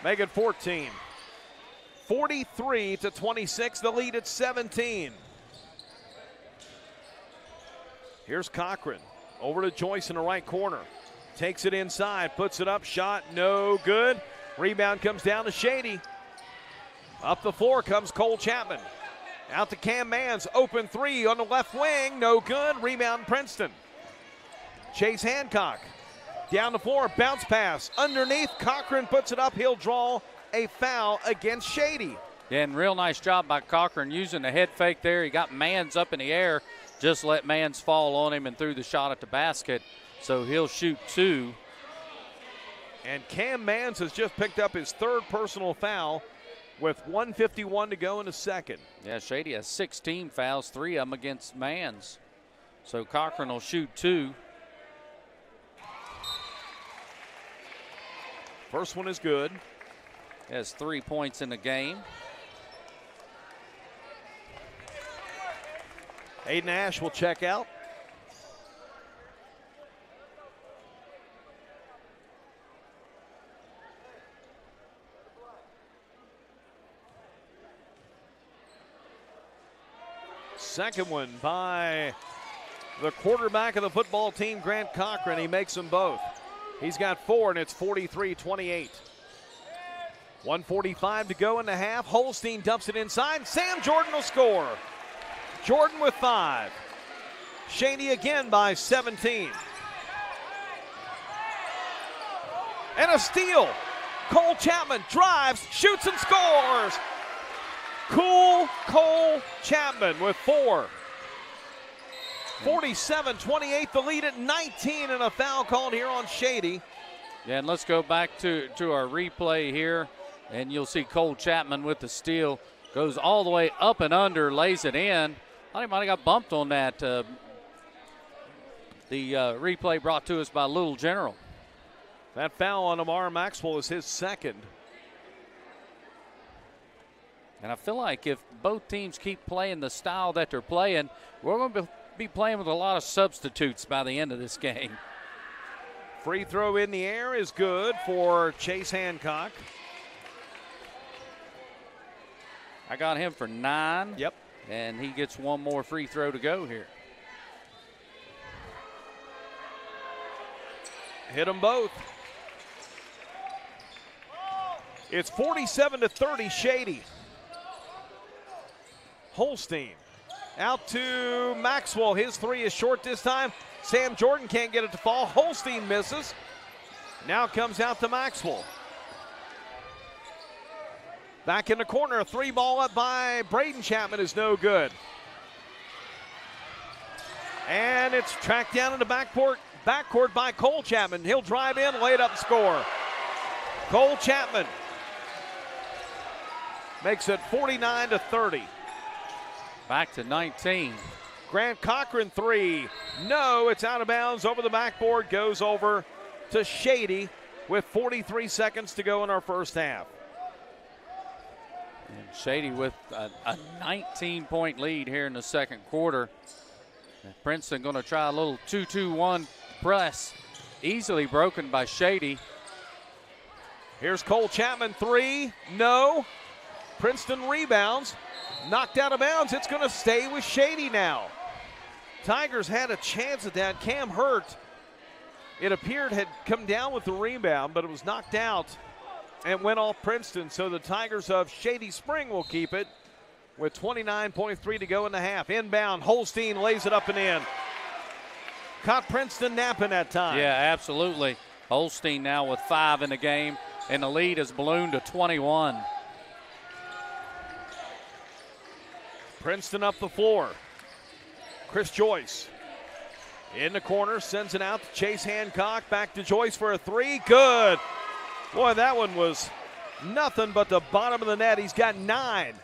Make it 14. 43-26, the lead at 17. Here's Cochran. Over to Joyce in the right corner. Takes it inside, puts it up, shot no good. Rebound comes down to Shady. Up the floor comes Cole Chapman. Out to Cam Mans, open 3 on the left wing, no good. Rebound Princeton. Chase Hancock. Down the floor, bounce pass. Underneath, Cochran puts it up. He'll draw a foul against Shady. Yeah, and real nice job by Cochran using the head fake there. He got Mans up in the air, just let Mans fall on him and threw the shot at the basket. So he'll shoot 2. And Cam Mans has just picked up his 3rd personal foul with 1:51 to go in the second. Yeah, Shady has 16 fouls, 3 of them against Mans. So Cochran will shoot 2. First one is good. Has 3 points in the game. Aiden Ash will check out. Second one by the quarterback of the football team, Grant Cochran. He makes them both. He's got 4, and it's 43-28. 1:45 to go in the half. Holstein dumps it inside. Sam Jordan will score. Jordan with 5. Shady again by 17. And a steal. Cole Chapman drives, shoots, and scores. Cool Cole Chapman with 4. 47-28, the lead at 19, and a foul called here on Shady. Yeah, and let's go back to our replay here, and you'll see Cole Chapman with the steal. Goes all the way up and under, lays it in. I think he might have got bumped on that. The replay brought to us by Little General. That foul on Amar Maxwell is his 2nd. And I feel like if both teams keep playing the style that they're playing, we're going to be playing with a lot of substitutes by the end of this game. Free throw in the air is good for Chase Hancock. I got him for 9. Yep. And he gets one more free throw to go here. Hit them both. It's 47-30 Shady. Holstein out to Maxwell. His 3 is short this time. Sam Jordan can't get it to fall. Holstein misses. Now comes out to Maxwell. Back in the corner, a 3 ball up by Braden Chapman is no good. And it's tracked down in the backcourt by Cole Chapman. He'll drive in, lay it up, and score. Cole Chapman makes it 49-30. Back to 19. Grant Cochran 3. No, it's out of bounds over the backboard. Goes over to Shady with 43 seconds to go in our first half. And Shady with a 19-point lead here in the second quarter. And Princeton going to try a little 2-2-1 press. Easily broken by Shady. Here's Cole Chapman, three, no. Princeton rebounds, knocked out of bounds. It's going to stay with Shady now. Tigers had a chance at that. Cam Hurt, it appeared, had come down with the rebound, but it was knocked out and went off Princeton. So the Tigers of Shady Spring will keep it with 29.3 to go in the half. Inbound, Holstein lays it up and in. Caught Princeton napping that time. Yeah, absolutely. Holstein now with 5 in the game, and the lead has ballooned to 21. Princeton up the floor. Chris Joyce in the corner, sends it out to Chase Hancock. Back to Joyce for a three. Good. Boy, that one was nothing but the bottom of the net. He's got 9.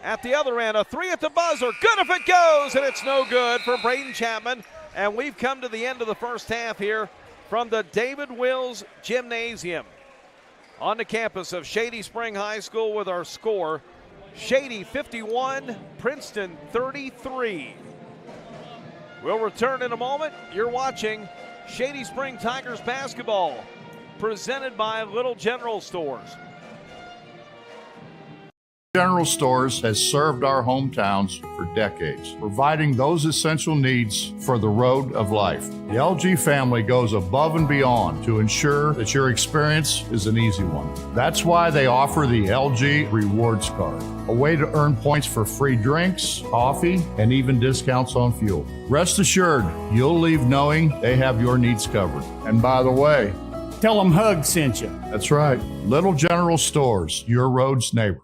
At the other end, a three at the buzzer. Good if it goes, and it's no good for Braden Chapman. And we've come to the end of the first half here from the David Wills Gymnasium on the campus of Shady Spring High School with our score. Shady 51, Princeton 33. We'll return in a moment. You're watching Shady Spring Tigers basketball, presented by Little General Stores. General Stores has served our hometowns for decades, providing those essential needs for the road of life. The LG family goes above and beyond to ensure that your experience is an easy one. That's why they offer the LG Rewards Card, a way to earn points for free drinks, coffee, and even discounts on fuel. Rest assured, you'll leave knowing they have your needs covered. And by the way, tell them Hug sent you. That's right. Little General Stores, your road's neighbor.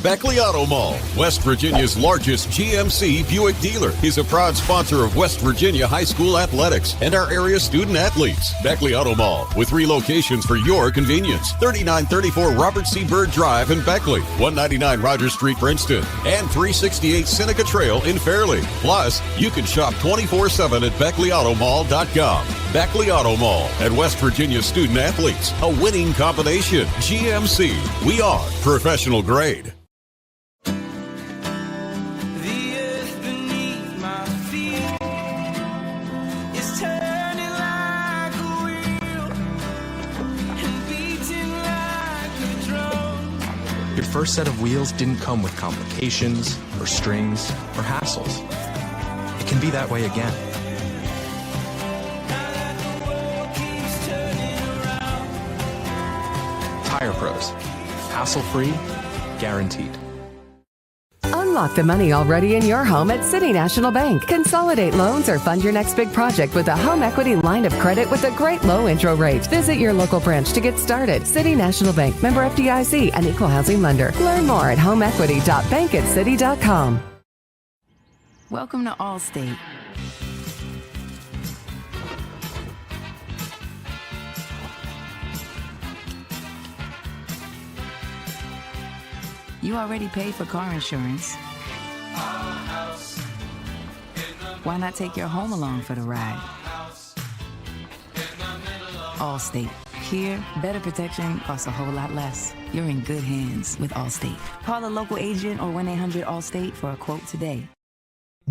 Beckley Auto Mall, West Virginia's largest GMC Buick dealer, is a proud sponsor of West Virginia high school athletics and our area student athletes. Beckley Auto Mall, with 3 locations for your convenience: 3934 Robert C. Byrd Drive in Beckley, 199 Rogers Street, Princeton, and 368 Seneca Trail in Fairleigh. Plus, you can shop 24/7 at BeckleyAutomall.com. Beckley Auto Mall and West Virginia student athletes, a winning combination. GMC, we are professional grade. Your first set of wheels didn't come with complications, or strings, or hassles. It can be that way again. Tire Pros. Hassle-free, guaranteed. Unlock the money already in your home at City National Bank. Consolidate loans or fund your next big project with a home equity line of credit with a great low intro rate. Visit your local branch to get started. City National Bank, member FDIC, an equal housing lender. Learn more at homeequity.bankatcity.com. Welcome to Allstate. You already paid for car insurance. Why not take your home along for the ride? Allstate. Here, better protection costs a whole lot less. You're in good hands with Allstate. Call a local agent or 1-800-ALLSTATE for a quote today.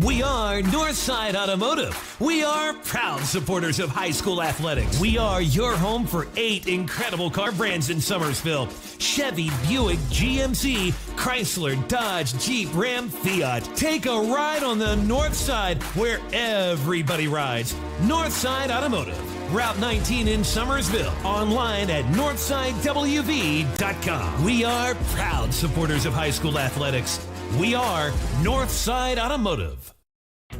We are Northside Automotive. We are proud supporters of high school athletics. We are your home for 8 incredible car brands in Summersville: Chevy, Buick, GMC, Chrysler, Dodge, Jeep, Ram, Fiat. Take a ride on the North Side where everybody rides. Northside Automotive, Route 19 in Summersville. Online at northsidewv.com. We are proud supporters of high school athletics. We are Northside Automotive.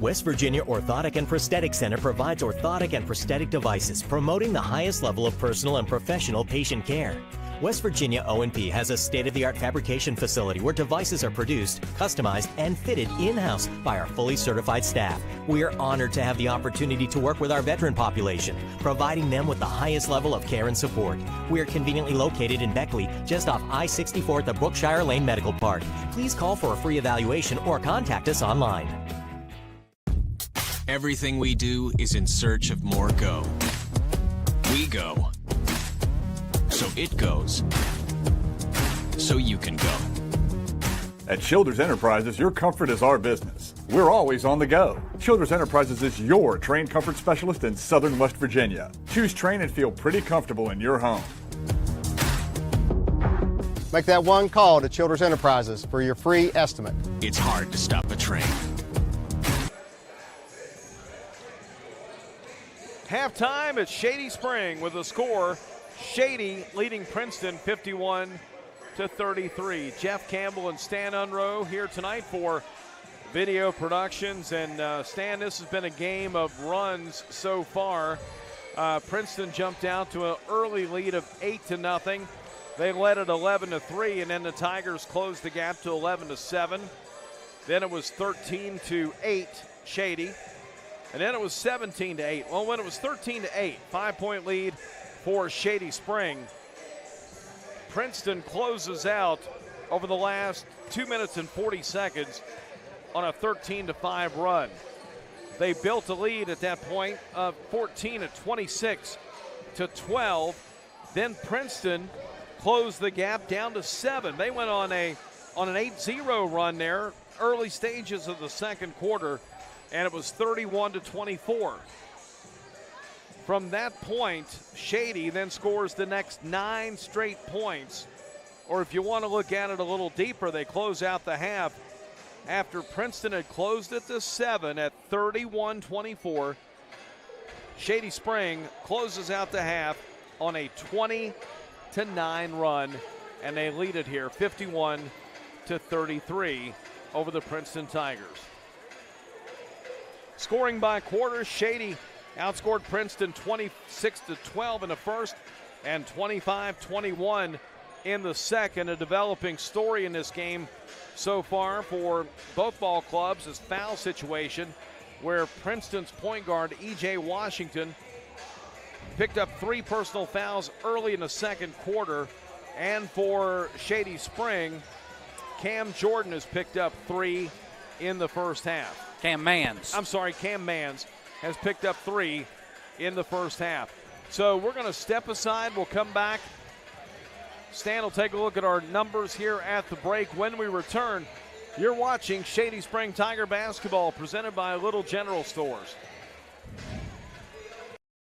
West Virginia Orthotic and Prosthetic Center provides orthotic and prosthetic devices, promoting the highest level of personal and professional patient care. West Virginia O&P has a state-of-the-art fabrication facility where devices are produced, customized, and fitted in-house by our fully certified staff. We are honored to have the opportunity to work with our veteran population, providing them with the highest level of care and support. We are conveniently located in Beckley, just off I-64 at the Brookshire Lane Medical Park. Please call for a free evaluation or contact us online. Everything we do is in search of more go. We go. So it goes. So you can go. At Childers Enterprises, your comfort is our business. We're always on the go. Childers Enterprises is your train comfort specialist in Southern West Virginia. Choose train and feel pretty comfortable in your home. Make that one call to Childers Enterprises for your free estimate. It's hard to stop a train. Halftime at Shady Spring with the score. Shady leading Princeton 51-33. Jeff Campbell and Stan Unroe here tonight for Video Productions. And Stan, this has been a game of runs so far. Princeton jumped out to an early lead of 8-0. They led at 11-3, and then the Tigers closed the gap to 11-7. Then it was 13-8 Shady, and then it was 17-8. Well, when it was 13-8, 5-point lead for Shady Spring, Princeton closes out over the last 2 minutes and 40 seconds on a 13-5 run. They built a lead at that point of 14 at 26-12. Then Princeton closed the gap down to 7. They went on an 8-0 run there, early stages of the second quarter, and it was 31-24. From that point, Shady then scores the next 9 straight points. Or if you want to look at it a little deeper, they close out the half after Princeton had closed it to 7 at 31-24. Shady Spring closes out the half on a 20-9 run, and they lead it here 51-33 over the Princeton Tigers. Scoring by quarters, Shady outscored Princeton 26-12 in the first and 25-21 in the second. A developing story in this game so far for both ball clubs is foul situation, where Princeton's point guard E.J. Washington picked up 3 personal fouls early in the second quarter, and for Shady Spring, Cam Jordan has picked up 3 in the first half. Cam Mans has picked up 3 in the first half. So we're going to step aside. We'll come back. Stan will take a look at our numbers here at the break. When we return, you're watching Shady Spring Tiger basketball presented by Little General Stores.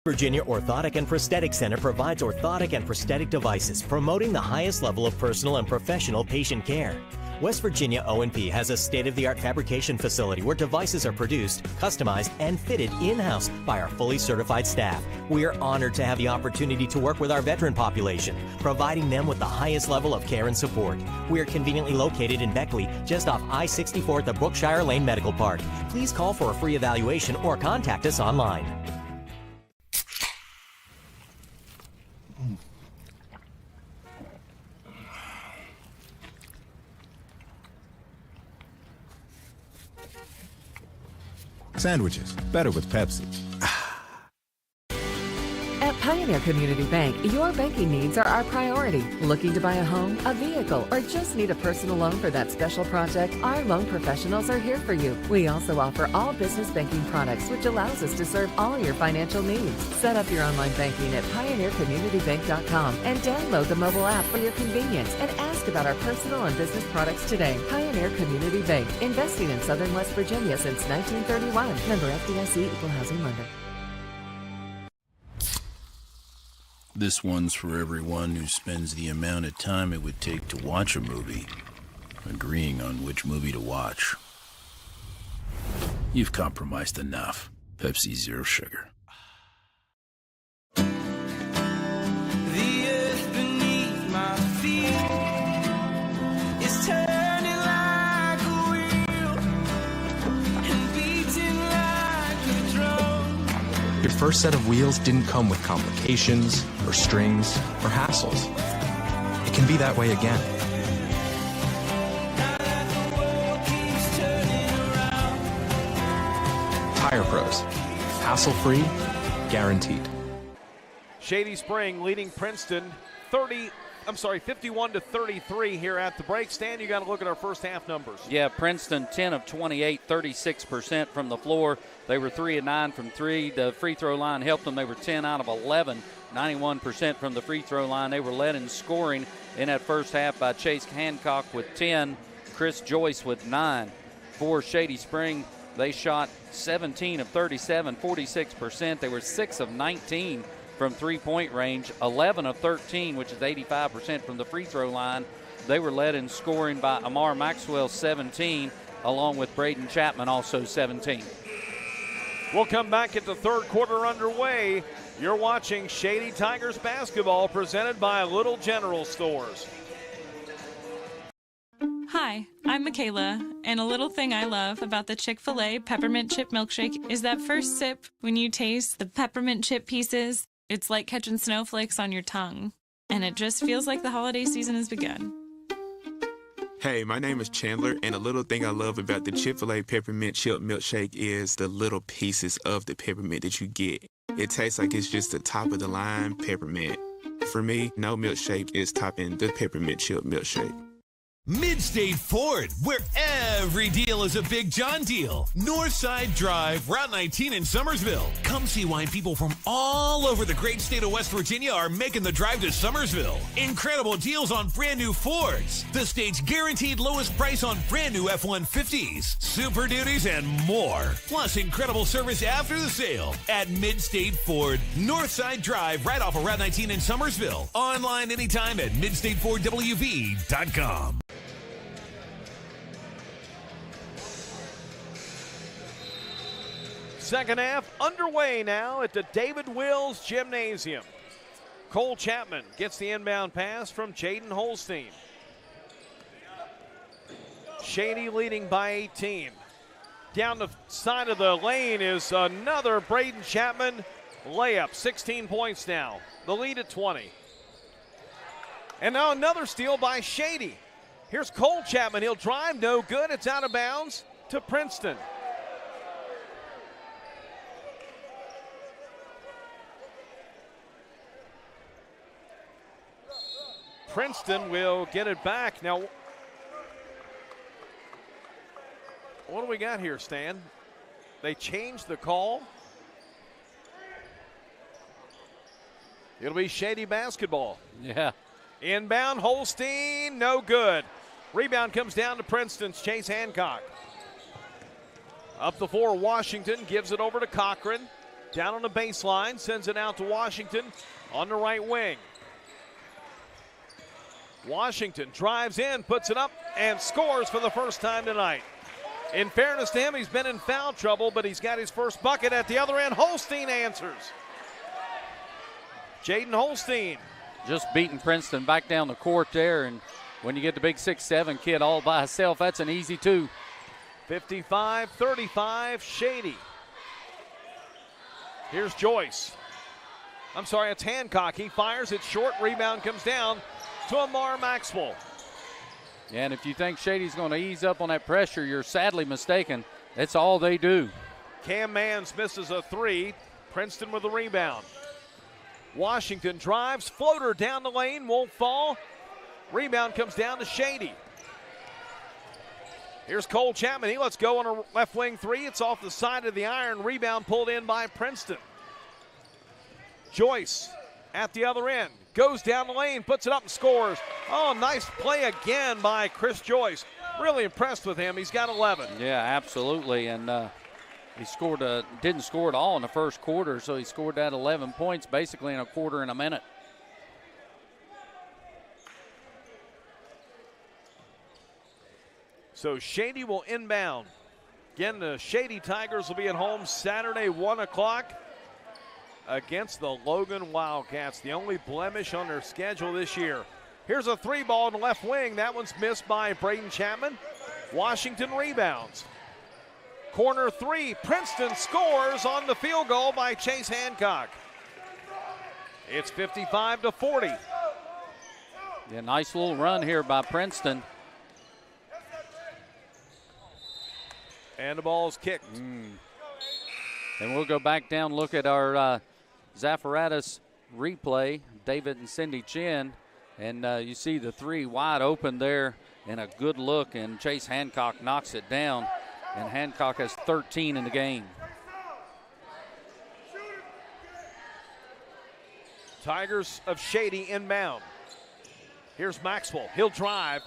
Virginia Orthotic and Prosthetic Center provides orthotic and prosthetic devices, promoting the highest level of personal and professional patient care. West Virginia O&P has a state-of-the-art fabrication facility where devices are produced, customized, and fitted in-house by our fully certified staff. We are honored to have the opportunity to work with our veteran population, providing them with the highest level of care and support. We are conveniently located in Beckley, just off I-64 at the Brookshire Lane Medical Park. Please call for a free evaluation or contact us online. Sandwiches, better with Pepsi. At Pioneer Community Bank, your banking needs are our priority. Looking to buy a home, a vehicle, or just need a personal loan for that special project? Our loan professionals are here for you. We also offer all business banking products, which allows us to serve all your financial needs. Set up your online banking at pioneercommunitybank.com and download the mobile app for your convenience and ask about our personal and business products today. Pioneer Community Bank, investing in Southern West Virginia since 1931. Member FDIC, Equal Housing Lender. This one's for everyone who spends the amount of time it would take to watch a movie, agreeing on which movie to watch. You've compromised enough. Pepsi Zero Sugar. The earth beneath my feet is turning like a wheel and beating like a drum. Your first set of wheels didn't come with complications, or strings, or hassles. It can be that way again. Tire Pros. Hassle-free, guaranteed. Shady Spring leading Princeton 51-33 here at the break. Stan, you got to look at our first half numbers. Yeah, Princeton 10 of 28, 36% from the floor. They were 3 of 9 from 3. The free throw line helped them. They were 10 out of 11, 91% from the free throw line. They were led in scoring in that first half by Chase Hancock with 10. Chris Joyce with 9. For Shady Spring, they shot 17 of 37, 46%. They were 6 of 19 from three-point range, 11 of 13, which is 85% from the free throw line. They were led in scoring by Amar Maxwell, 17, along with Braden Chapman, also 17. We'll come back at the third quarter underway. You're watching Shady Tigers basketball presented by Little General Stores. Hi, I'm Michaela, and a little thing I love about the Chick-fil-A Peppermint Chip Milkshake is that first sip when you taste the peppermint chip pieces. It's like catching snowflakes on your tongue, and it just feels like the holiday season has begun. Hey, my name is Chandler, and a little thing I love about the Chick-fil-A Peppermint Chip Milkshake is the little pieces of the peppermint that you get. It tastes like it's just the top of the line peppermint. For me, no milkshake is topping the Peppermint Chip Milkshake. Midstate Ford, where every deal is a Big John deal. Northside Drive, Route 19 in Summersville. Come see why people from all over the great state of West Virginia are making the drive to Summersville. Incredible deals on brand new Fords. The state's guaranteed lowest price on brand new F-150s, Super Duties, and more. Plus incredible service after the sale at Midstate Ford. Northside Drive, right off of Route 19 in Summersville. Online anytime at midstatefordwv.com. Second half underway now at the David Wills Gymnasium. Cole Chapman gets the inbound pass from Jaden Holstein. Shady leading by 18. Down the side of the lane is another Braden Chapman layup. 16 points now. The lead at 20. And now another steal by Shady. Here's Cole Chapman. He'll drive, no good. It's out of bounds to Princeton. Princeton will get it back. Now, what do we got here, Stan? They changed the call. It'll be Shady basketball. Yeah. Inbound, Holstein, no good. Rebound comes down to Princeton's Chase Hancock. Up the floor, Washington gives it over to Cochran. Down on the baseline, sends it out to Washington on the right wing. Washington drives in, puts it up, and scores for the first time tonight. In fairness to him, he's been in foul trouble, but he's got his first bucket at the other end. Holstein answers. Jaden Holstein. Just beating Princeton back down the court there, and when you get the big 6'7" kid all by himself, that's an easy two. 55-35, Shady. Here's Joyce. I'm sorry, it's Hancock. He fires it short. Rebound comes down to Amar Maxwell. Yeah, and if you think Shady's going to ease up on that pressure, you're sadly mistaken. That's all they do. Cam Mans misses a three. Princeton with the rebound. Washington drives, floater down the lane, won't fall. Rebound comes down to Shady. Here's Cole Chapman. He lets go on a left wing three. It's off the side of the iron. Rebound pulled in by Princeton. Joyce at the other end. Goes down the lane, puts it up and scores. Oh, nice play again by Chris Joyce. Really impressed with him. He's got 11. Yeah, absolutely. And he scored didn't score at all in the first quarter, so he scored that 11 points basically in a quarter and a minute. So Shady will inbound. Again, the Shady Tigers will be at home Saturday, 1 o'clock against the Logan Wildcats, the only blemish on their schedule this year. Here's a three ball in the left wing. That one's missed by Braden Chapman. Washington rebounds. Corner three, Princeton scores on the field goal by Chase Hancock. It's 55-40. Yeah, nice little run here by Princeton. And the ball's kicked. And we'll go back down, look at our Zaffaratus replay, David and Cindy Chin. And you see the three wide open there and a good look, and Chase Hancock knocks it down. And Hancock has 13 in the game. Tigers of Shady inbound. Here's Maxwell. He'll drive.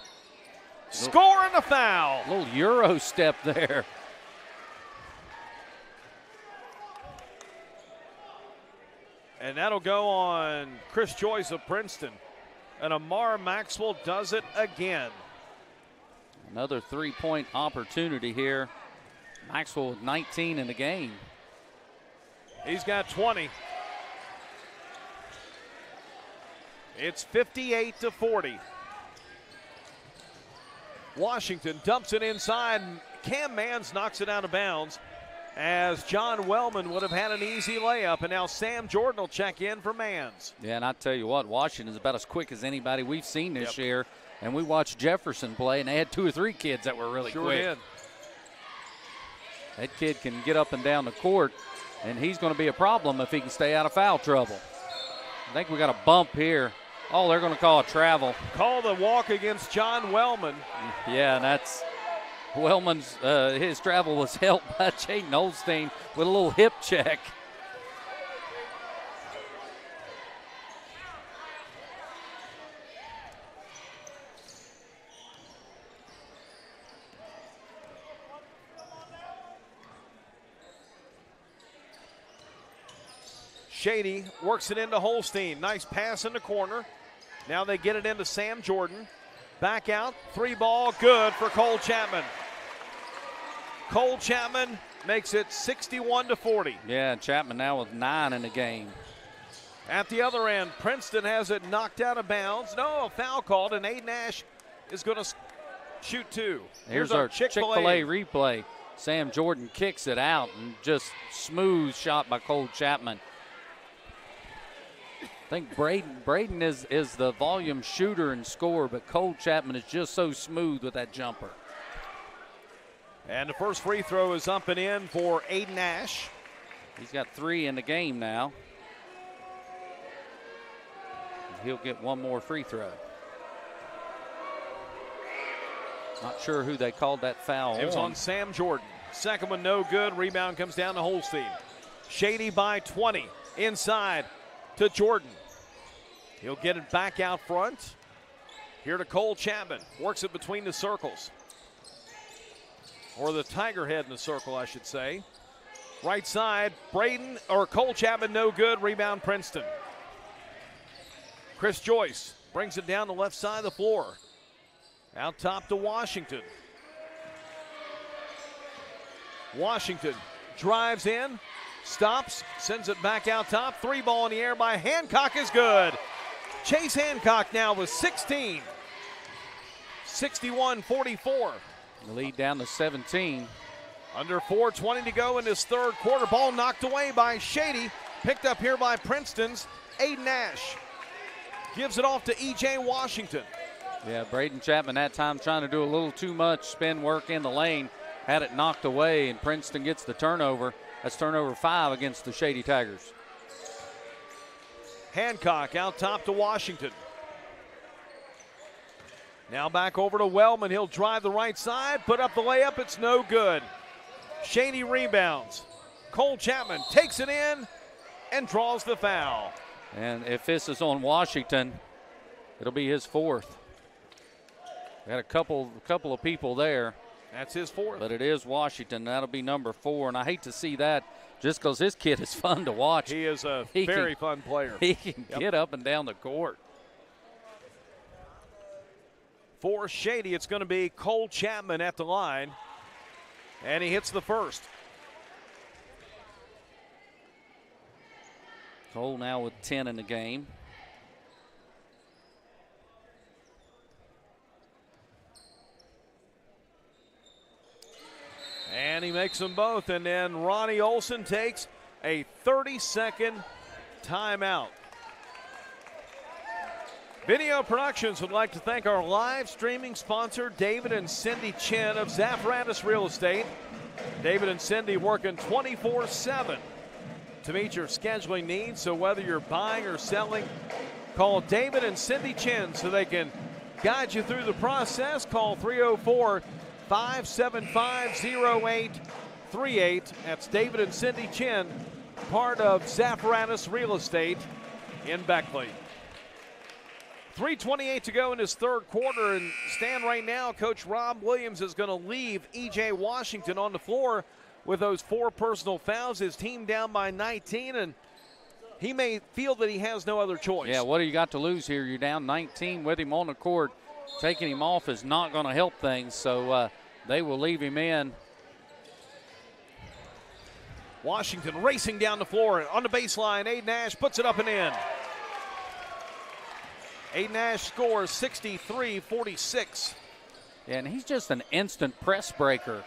Score and a foul. A little Euro step there. And that'll go on Chris Joyce of Princeton. And Amar Maxwell does it again. Another three-point opportunity here. Maxwell with 19 in the game. He's got 20. It's 58-40. Washington dumps it inside. Cam Mans knocks it out of bounds as John Wellman would have had an easy layup. And now Sam Jordan will check in for Mans. Yeah, and I tell you what, Washington's about as quick as anybody we've seen this year. And we watched Jefferson play, and they had 2 or 3 kids that were really quick. Did. That kid can get up and down the court, and he's going to be a problem if he can stay out of foul trouble. I think we got a bump here. Oh, they're going to call a travel. Call the walk against John Wellman. Yeah, and that's Wellman's, his travel was helped by Jaden Holstein with a little hip check. Shady works it into Holstein. Nice pass in the corner. Now they get it into Sam Jordan. Back out, 3 ball, good for Cole Chapman. Cole Chapman makes it 61-40. Yeah, Chapman now with 9 in the game. At the other end, Princeton has it knocked out of bounds. No, a foul called, and Aiden Nash is going to shoot 2. Here's our Chick-fil-A replay. Sam Jordan kicks it out, and just smooth shot by Cole Chapman. I think Braden is the volume shooter and scorer, but Cole Chapman is just so smooth with that jumper. And the first free throw is up and in for Aiden Nash. He's got 3 in the game now. He'll get 1 more free throw. Not sure who they called that foul on. It was on Sam Jordan. Second one no good. Rebound comes down to Holstein. Shady by 20. Inside to Jordan. He'll get it back out front. Here to Cole Chapman. Works it between the circles. Or the tiger head in the circle, I should say. Right side, Cole Chapman no good. Rebound Princeton. Chris Joyce brings it down the left side of the floor. Out top to Washington. Washington drives in. Stops, sends it back out top. 3 ball in the air by Hancock is good. Chase Hancock now with 16. 61-44. The lead down to 17. Under 4:20 to go in this third quarter. Ball knocked away by Shady. Picked up here by Princeton's Aiden Nash. Gives it off to E.J. Washington. Yeah, Braden Chapman that time trying to do a little too much spin work in the lane. Had it knocked away, and Princeton gets the turnover. That's turnover 5 against the Shady Tigers. Hancock out top to Washington. Now back over to Wellman. He'll drive the right side, put up the layup. It's no good. Shady rebounds. Cole Chapman takes it in and draws the foul. And if this is on Washington, it'll be his 4th. Got a couple of people there. That's his 4th. But it is Washington. That'll be number 4. And I hate to see that just because this kid is fun to watch. He is a very fun player. He can get up and down the court. For Shady, it's going to be Cole Chapman at the line. And he hits the first. Cole now with 10 in the game. And he makes them both. And then Ronnie Olson takes a 30-second timeout. Video Productions would like to thank our live streaming sponsor, David and Cindy Chin of Zaffaratus Real Estate. David and Cindy working 24/7 to meet your scheduling needs. So whether you're buying or selling, call David and Cindy Chin so they can guide you through the process. Call 304-575-0838. That's David and Cindy Chin, part of Zaffaratus Real Estate in Beckley. 3:28 to go in his third quarter, and stand right now, Coach Rob Williams is going to leave E.J. Washington on the floor with those 4 personal fouls. His team down by 19, and he may feel that he has no other choice. Yeah, what do you got to lose here? You're down 19 with him on the court. Taking him off is not going to help things, so they will leave him in. Washington racing down the floor on the baseline. Aiden Nash puts it up and in. Aiden Nash scores 63-46. Yeah, and he's just an instant press breaker.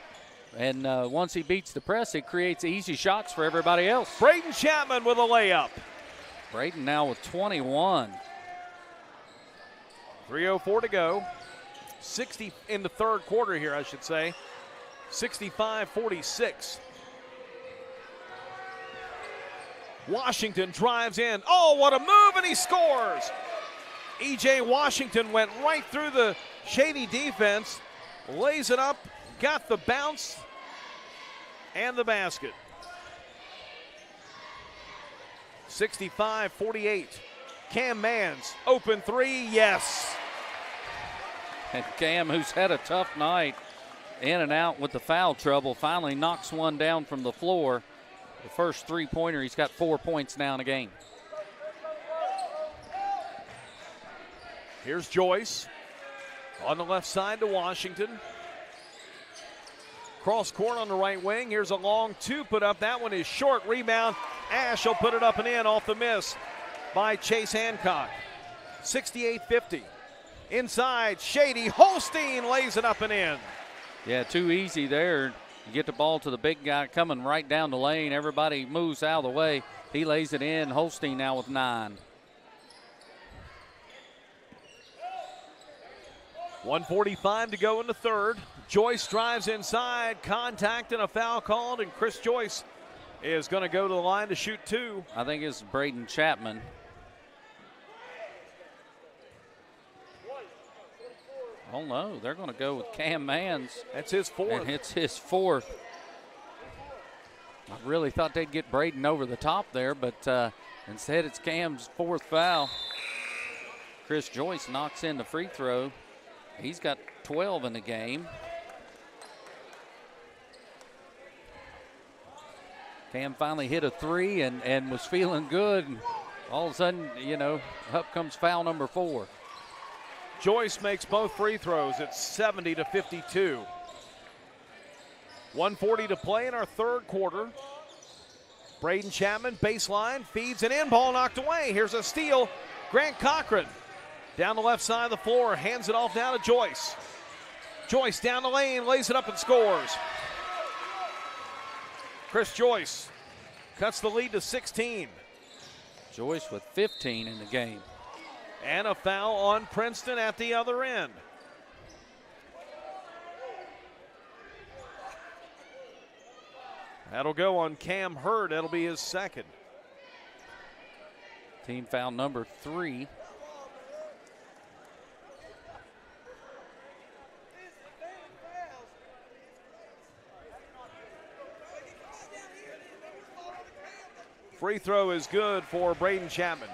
And once he beats the press, it creates easy shots for everybody else. Braden Chapman with a layup. Braden now with 21. 3:04 to go. 60 in the third quarter here, I should say. 65-46. Washington drives in. Oh, what a move, and he scores. E.J. Washington went right through the Shady defense, lays it up, got the bounce and the basket. 65-48. Cam Mans, open three, yes. And Cam, who's had a tough night, in and out with the foul trouble, finally knocks one down from the floor. The first three-pointer, he's got 4 points now in a game. Here's Joyce on the left side to Washington. Cross court on the right wing. Here's a long two put up. That one is short. Rebound. Ash will put it up and in off the miss by Chase Hancock. 68-50. Inside, Shady. Holstein lays it up and in. Yeah, too easy there. You get the ball to the big guy coming right down the lane. Everybody moves out of the way. He lays it in. Holstein now with 9. 1:45 to go in the third. Joyce drives inside. Contact and a foul called, and Chris Joyce is going to go to the line to shoot 2. I think it's Braden Chapman. Oh, no, they're going to go with Cam Mans. That's his 4th. And it's his 4th. I really thought they'd get Braden over the top there, but instead it's Cam's 4th foul. Chris Joyce knocks in the free throw. He's got 12 in the game. Cam finally hit a 3 and was feeling good. And all of a sudden, you know, up comes foul number 4. Joyce makes both free throws. It's 70-52. 1:40 to play in our third quarter. Braden Chapman, baseline, feeds it in. Ball knocked away. Here's a steal. Grant Cochran down the left side of the floor, hands it off now to Joyce. Joyce down the lane, lays it up and scores. Chris Joyce cuts the lead to 16. Joyce with 15 in the game. And a foul on Princeton at the other end. That'll go on Cam Hurd. That'll be his 2nd. Team foul number 3. Free throw is good for Braden Chapman.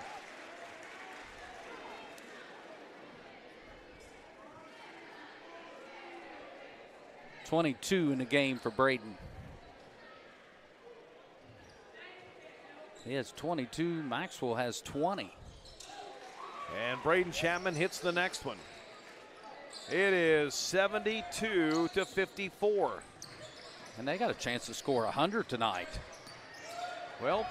.22 in the game for Braden. He has 22. Maxwell has 20. And Braden Chapman hits the next one. It is 72-54. And they got a chance to score 100 tonight. Well,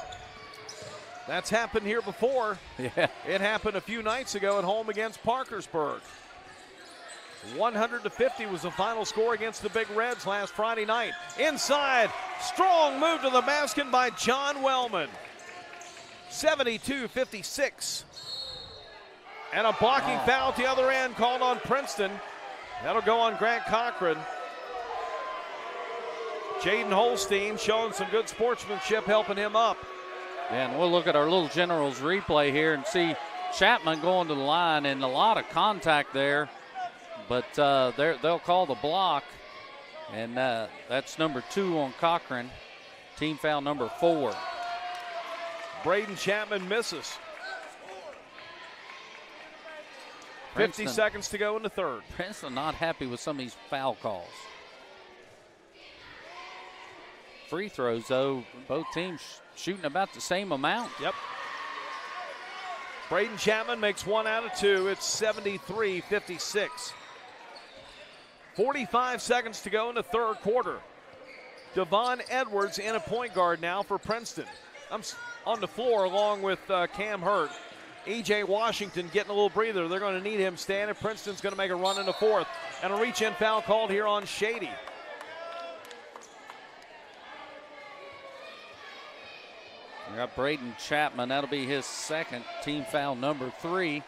that's happened here before. Yeah. It happened a few nights ago at home against Parkersburg. 100-50 was the final score against the Big Reds last Friday night. Inside, strong move to the basket by John Wellman. 72-56. And a blocking foul at the other end called on Princeton. That'll go on Grant Cochran. Jaden Holstein showing some good sportsmanship, helping him up. And we'll look at our Little Generals replay here and see Chapman going to the line, and a lot of contact there. But they'll call the block, and that's number 2 on Cochran. Team foul number 4. Braden Chapman misses. 50 seconds to go in the third. Princeton not happy with some of these foul calls. Free throws, though, both teams shooting about the same amount. Yep. Braden Chapman makes 1 out of 2. It's 73-56. 45 seconds to go in the third quarter. Devon Edwards in a point guard now for Princeton. I'm on the floor along with Cam Hurt. E.J. Washington getting a little breather. They're going to need him standing. Princeton's going to make a run in the fourth. And a reach-in foul called here on Shady. We got Braden Chapman. That'll be his second, team foul number 3.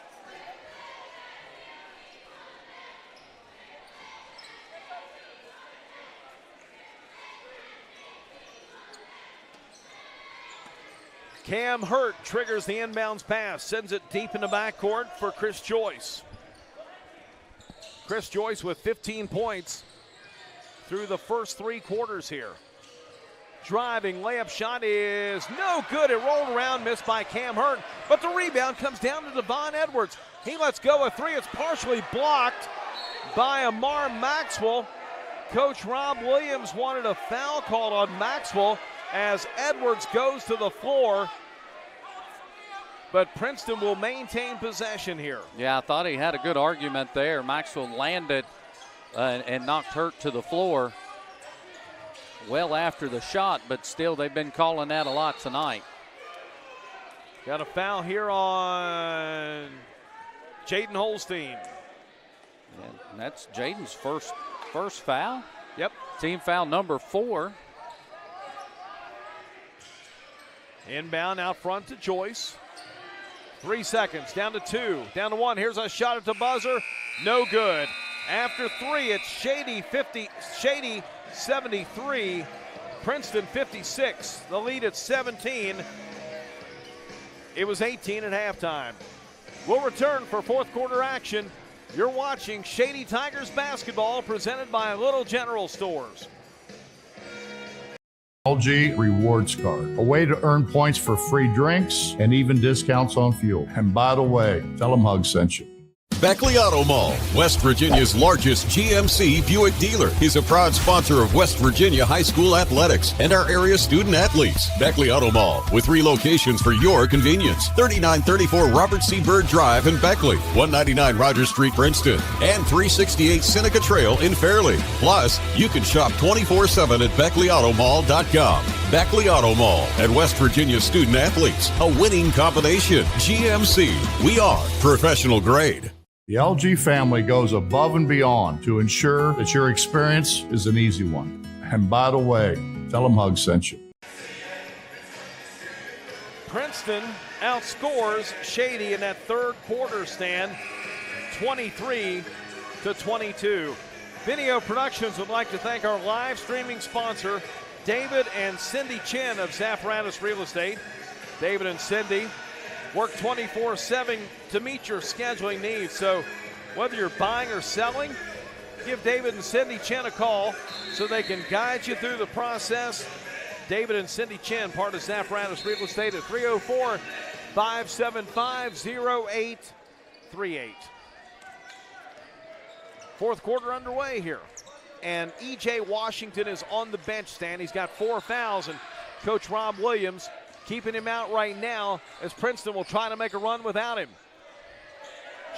Cam Hurt triggers the inbounds pass, sends it deep in the backcourt for Chris Joyce. Chris Joyce with 15 points through the first 3 quarters here. Driving layup shot is no good. It rolled around, missed by Cam Hurt, but the rebound comes down to Devon Edwards. He lets go a 3. It's partially blocked by Amar Maxwell. Coach Rob Williams wanted a foul called on Maxwell as Edwards goes to the floor, but Princeton will maintain possession here. Yeah, I thought he had a good argument there. Maxwell landed and knocked Hurt to the floor well after the shot, but still they've been calling that a lot tonight. Got a foul here on Jaden Holstein. And that's Jaden's first foul. Yep. Team foul number 4. Inbound out front to Joyce. 3 seconds, down to 2, down to 1. Here's a shot at the buzzer, no good. After 3, it's Shady 73, Princeton 56. The lead at 17. It was 18 at halftime. We'll return for fourth quarter action. You're watching Shady Tigers basketball presented by Little General Stores. LG Rewards Card, a way to earn points for free drinks and even discounts on fuel. And by the way, tell them Hug sent you. Beckley Auto Mall, West Virginia's largest GMC Buick dealer, is a proud sponsor of West Virginia high school athletics and our area student athletes. Beckley Auto Mall, with 3 locations for your convenience. 3934 Robert C. Byrd Drive in Beckley, 199 Rogers Street, Princeton, and 368 Seneca Trail in Fairleigh. Plus, you can shop 24/7 at BeckleyAutomall.com. Beckley Auto Mall and West Virginia student athletes, a winning combination. GMC, we are professional grade. The LG family goes above and beyond to ensure that your experience is an easy one. And by the way, tell them Hug sent you. Princeton outscores Shady in that third quarter stand, 23-22. Video Productions would like to thank our live streaming sponsor, David and Cindy Chin of Zaffaratus Real Estate. David and Cindy work 24/7 to meet your scheduling needs. So whether you're buying or selling, give David and Cindy Chin a call so they can guide you through the process. David and Cindy Chin, part of Zaffaratus Real Estate, at 304-575-0838. Fourth quarter underway here. And E.J. Washington is on the bench stand. He's got 4 fouls, and Coach Rob Williams keeping him out right now as Princeton will try to make a run without him.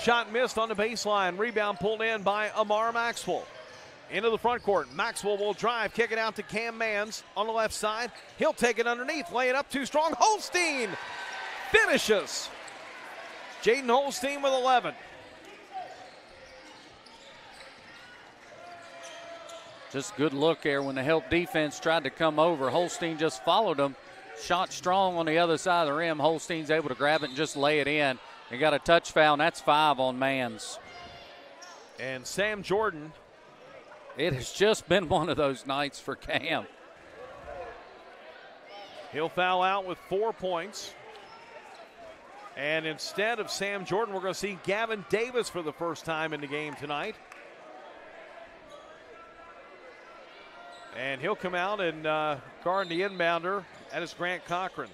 Shot missed on the baseline. Rebound pulled in by Amar Maxwell. Into the front court. Maxwell will drive, kick it out to Cam Mans on the left side. He'll take it underneath, lay it up too strong. Holstein finishes. Jaden Holstein with 11. Just good look there when the help defense tried to come over. Holstein just followed him. Shot strong on the other side of the rim. Holstein's able to grab it and just lay it in. He got a touch foul, and that's 5 on Mans. And Sam Jordan. It has just been one of those nights for Cam. He'll foul out with 4 points. And instead of Sam Jordan, we're going to see Gavin Davis for the first time in the game tonight. And he'll come out and guard the inbounder. That is Grant Cochran.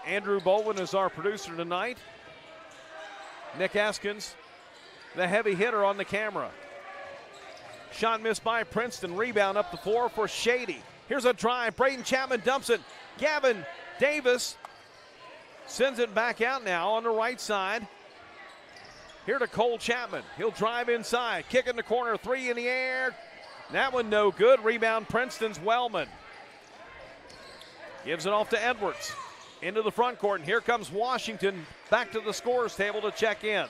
Andrew Bolin is our producer tonight. Nick Eskins, the heavy hitter on the camera. Shot missed by Princeton. Rebound up the floor for Shady. Here's a drive. Braden Chapman dumps it. Gavin Davis sends it back out now on the right side. Here to Cole Chapman. He'll drive inside. Kick in the corner. 3 in the air. That one no good. Rebound Princeton's Wellman. Gives it off to Edwards. Into the front court. And here comes Washington back to the scorer's table to check in.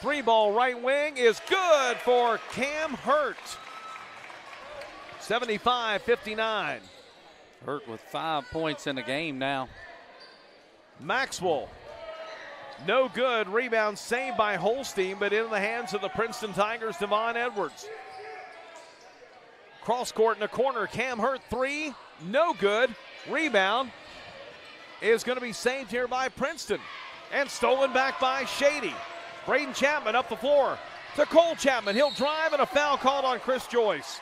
3-ball right wing is good for Cam Hurt. 75-59. Hurt with 5 points in the game now. Maxwell, no good. Rebound saved by Holstein, but in the hands of the Princeton Tigers, Devon Edwards. Cross court in the corner. Cam Hurt 3, no good. Rebound is going to be saved here by Princeton and stolen back by Shady. Braden Chapman up the floor to Cole Chapman. He'll drive, and a foul called on Chris Joyce.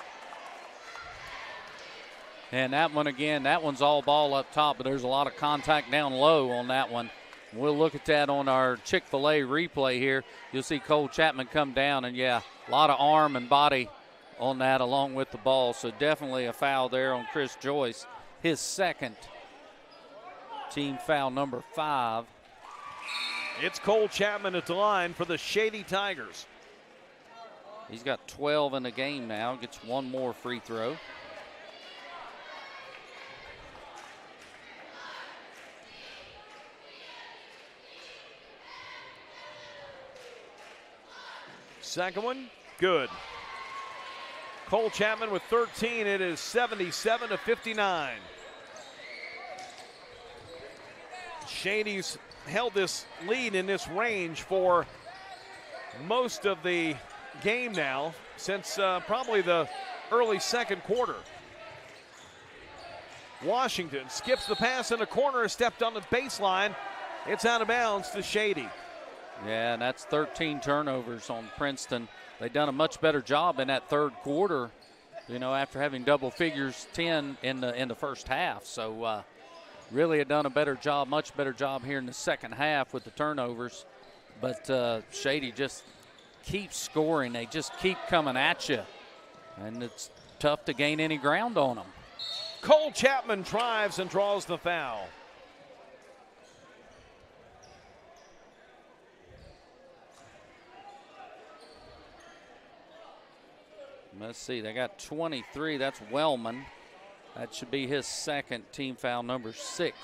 And that one again, that one's all ball up top, but there's a lot of contact down low on that one. We'll look at that on our Chick-fil-A replay here. You'll see Cole Chapman come down, and yeah, a lot of arm and body on that along with the ball. So definitely a foul there on Chris Joyce. His second, team foul number 5. It's Cole Chapman at the line for the Shady Tigers. He's got 12 in the game now. Gets one more free throw. Second one, good. Cole Chapman with 13. It is 77-59. Shady's held this lead in this range for most of the game now, since probably the early second quarter. Washington skips the pass in the corner, stepped on the baseline. It's out of bounds to Shady. Yeah, and that's 13 turnovers on Princeton. They've done a much better job in that third quarter, you know, after having double figures 10 in the first half. So really have done a better job, much better job here in the second half with the turnovers. But Shady just keeps scoring. They just keep coming at you, and it's tough to gain any ground on them. Cole Chapman drives and draws the foul. Let's see, they got 23. That's Wellman. That should be his second, team foul number 6.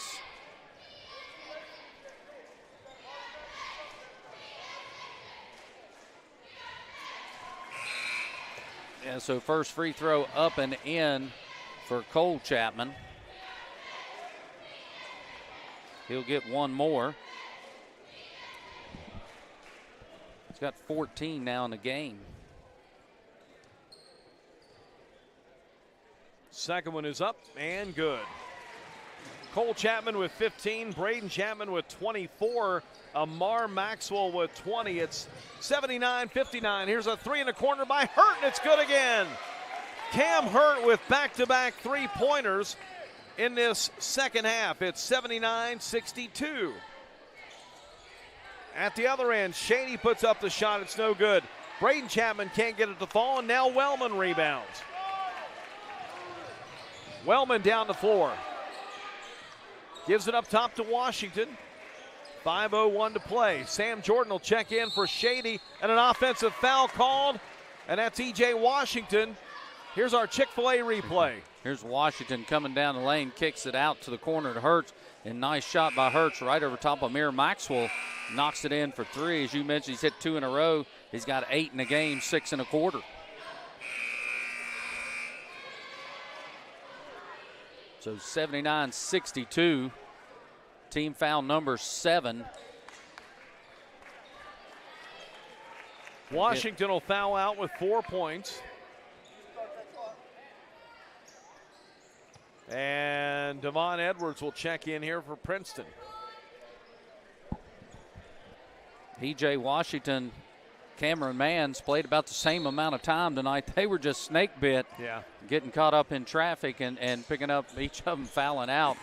Yeah, so first free throw up and in for Cole Chapman. He'll get one more. He's got 14 now in the game. Second one is up and good. Cole Chapman with 15, Braden Chapman with 24, Amar Maxwell with 20. It's 79-59. Here's a 3 in the corner by Hurt, and it's good again. Cam Hurt with back-to-back three-pointers in this second half. It's 79-62. At the other end, Shady puts up the shot. It's no good. Braden Chapman can't get it to fall, and now Wellman rebounds. Wellman down the floor. Gives it up top to Washington. 5:01 to play. Sam Jordan will check in for Shady, and an offensive foul called, and that's E.J. Washington. Here's our Chick-fil-A replay. Here's Washington coming down the lane, kicks it out to the corner to Hurts, and nice shot by Hurts right over top of Amir Maxwell. Knocks it in for 3. As you mentioned, he's hit 2 in a row. He's got 8 in the game, 6 in a quarter. So 79-62, team foul number 7. Washington will foul out with 4 points. And Devon Edwards will check in here for Princeton. E.J. Washington, Cameron Mans played about the same amount of time tonight. They were just snake bit, getting caught up in traffic and picking up, each of them fouling out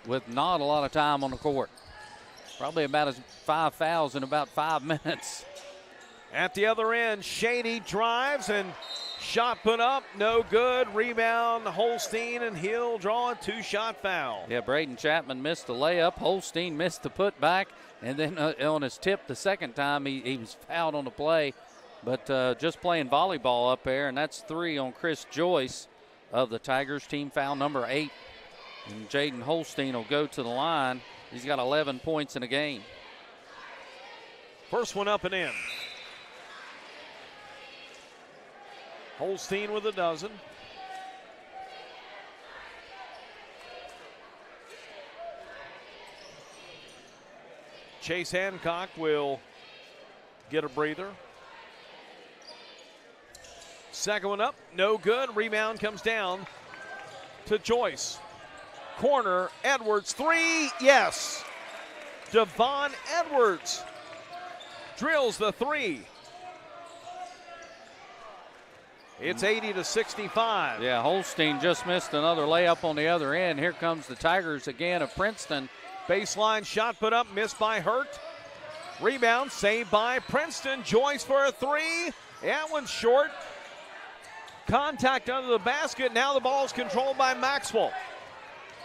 with not a lot of time on the court. Probably about 5 fouls in about 5 minutes. At the other end, Shady drives and shot put up, no good. Rebound, Holstein, and he'll draw a 2-shot foul. Yeah, Braden Chapman missed the layup. Holstein missed the putback. And then on his tip the second time, he was fouled on the play. But just playing volleyball up there, and that's 3 on Chris Joyce of the Tigers. Team foul number 8. And Jaden Holstein will go to the line. He's got 11 points in a game. First one up and in. Holstein with a dozen. Chase Hancock will get a breather. Second one up, no good. Rebound comes down to Joyce. Corner, Edwards, 3, yes. Devon Edwards drills the 3. It's 80-65. Yeah, Holstein just missed another layup on the other end. Here comes the Tigers again of Princeton. Baseline shot put up, missed by Hurt. Rebound saved by Princeton. Joyce for a 3. That one's short. Contact under the basket. Now the ball is controlled by Maxwell.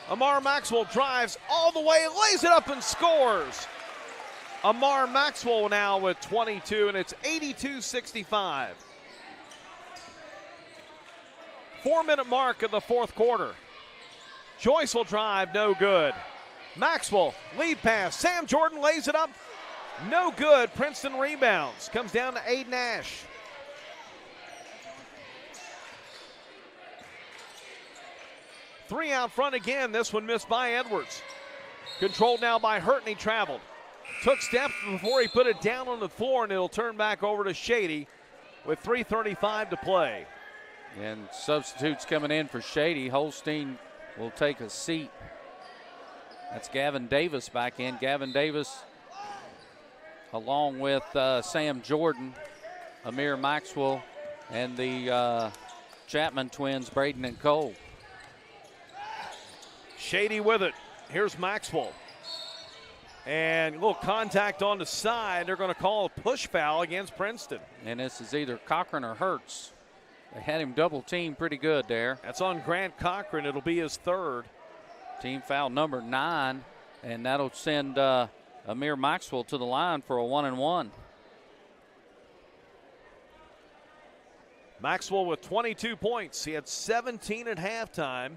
Amar Maxwell drives all the way, lays it up and scores. Amar Maxwell now with 22, and it's 82-65. 4-minute mark of the fourth quarter. Joyce will drive, no good. Maxwell, lead pass. Sam Jordan lays it up, no good. Princeton rebounds. Comes down to Aiden Ash. Three out front again. This one missed by Edwards. Controlled now by Hurt, and he traveled. Took steps before he put it down on the floor, and it'll turn back over to Shady with 3:35 to play. And substitutes coming in for Shady. Holstein will take a seat. That's Gavin Davis back in. Gavin Davis along with Sam Jordan, Amir Maxwell, and the Chapman twins, Braden and Cole. Shady with it. Here's Maxwell. And a little contact on the side. They're going to call a push foul against Princeton. And this is either Cochran or Hertz. They had him double teamed pretty good there. That's on Grant Cochran. It'll be his 3rd. Team foul number 9, and that'll send Amir Maxwell to the line for a 1-and-1. Maxwell with 22 points. He had 17 at halftime.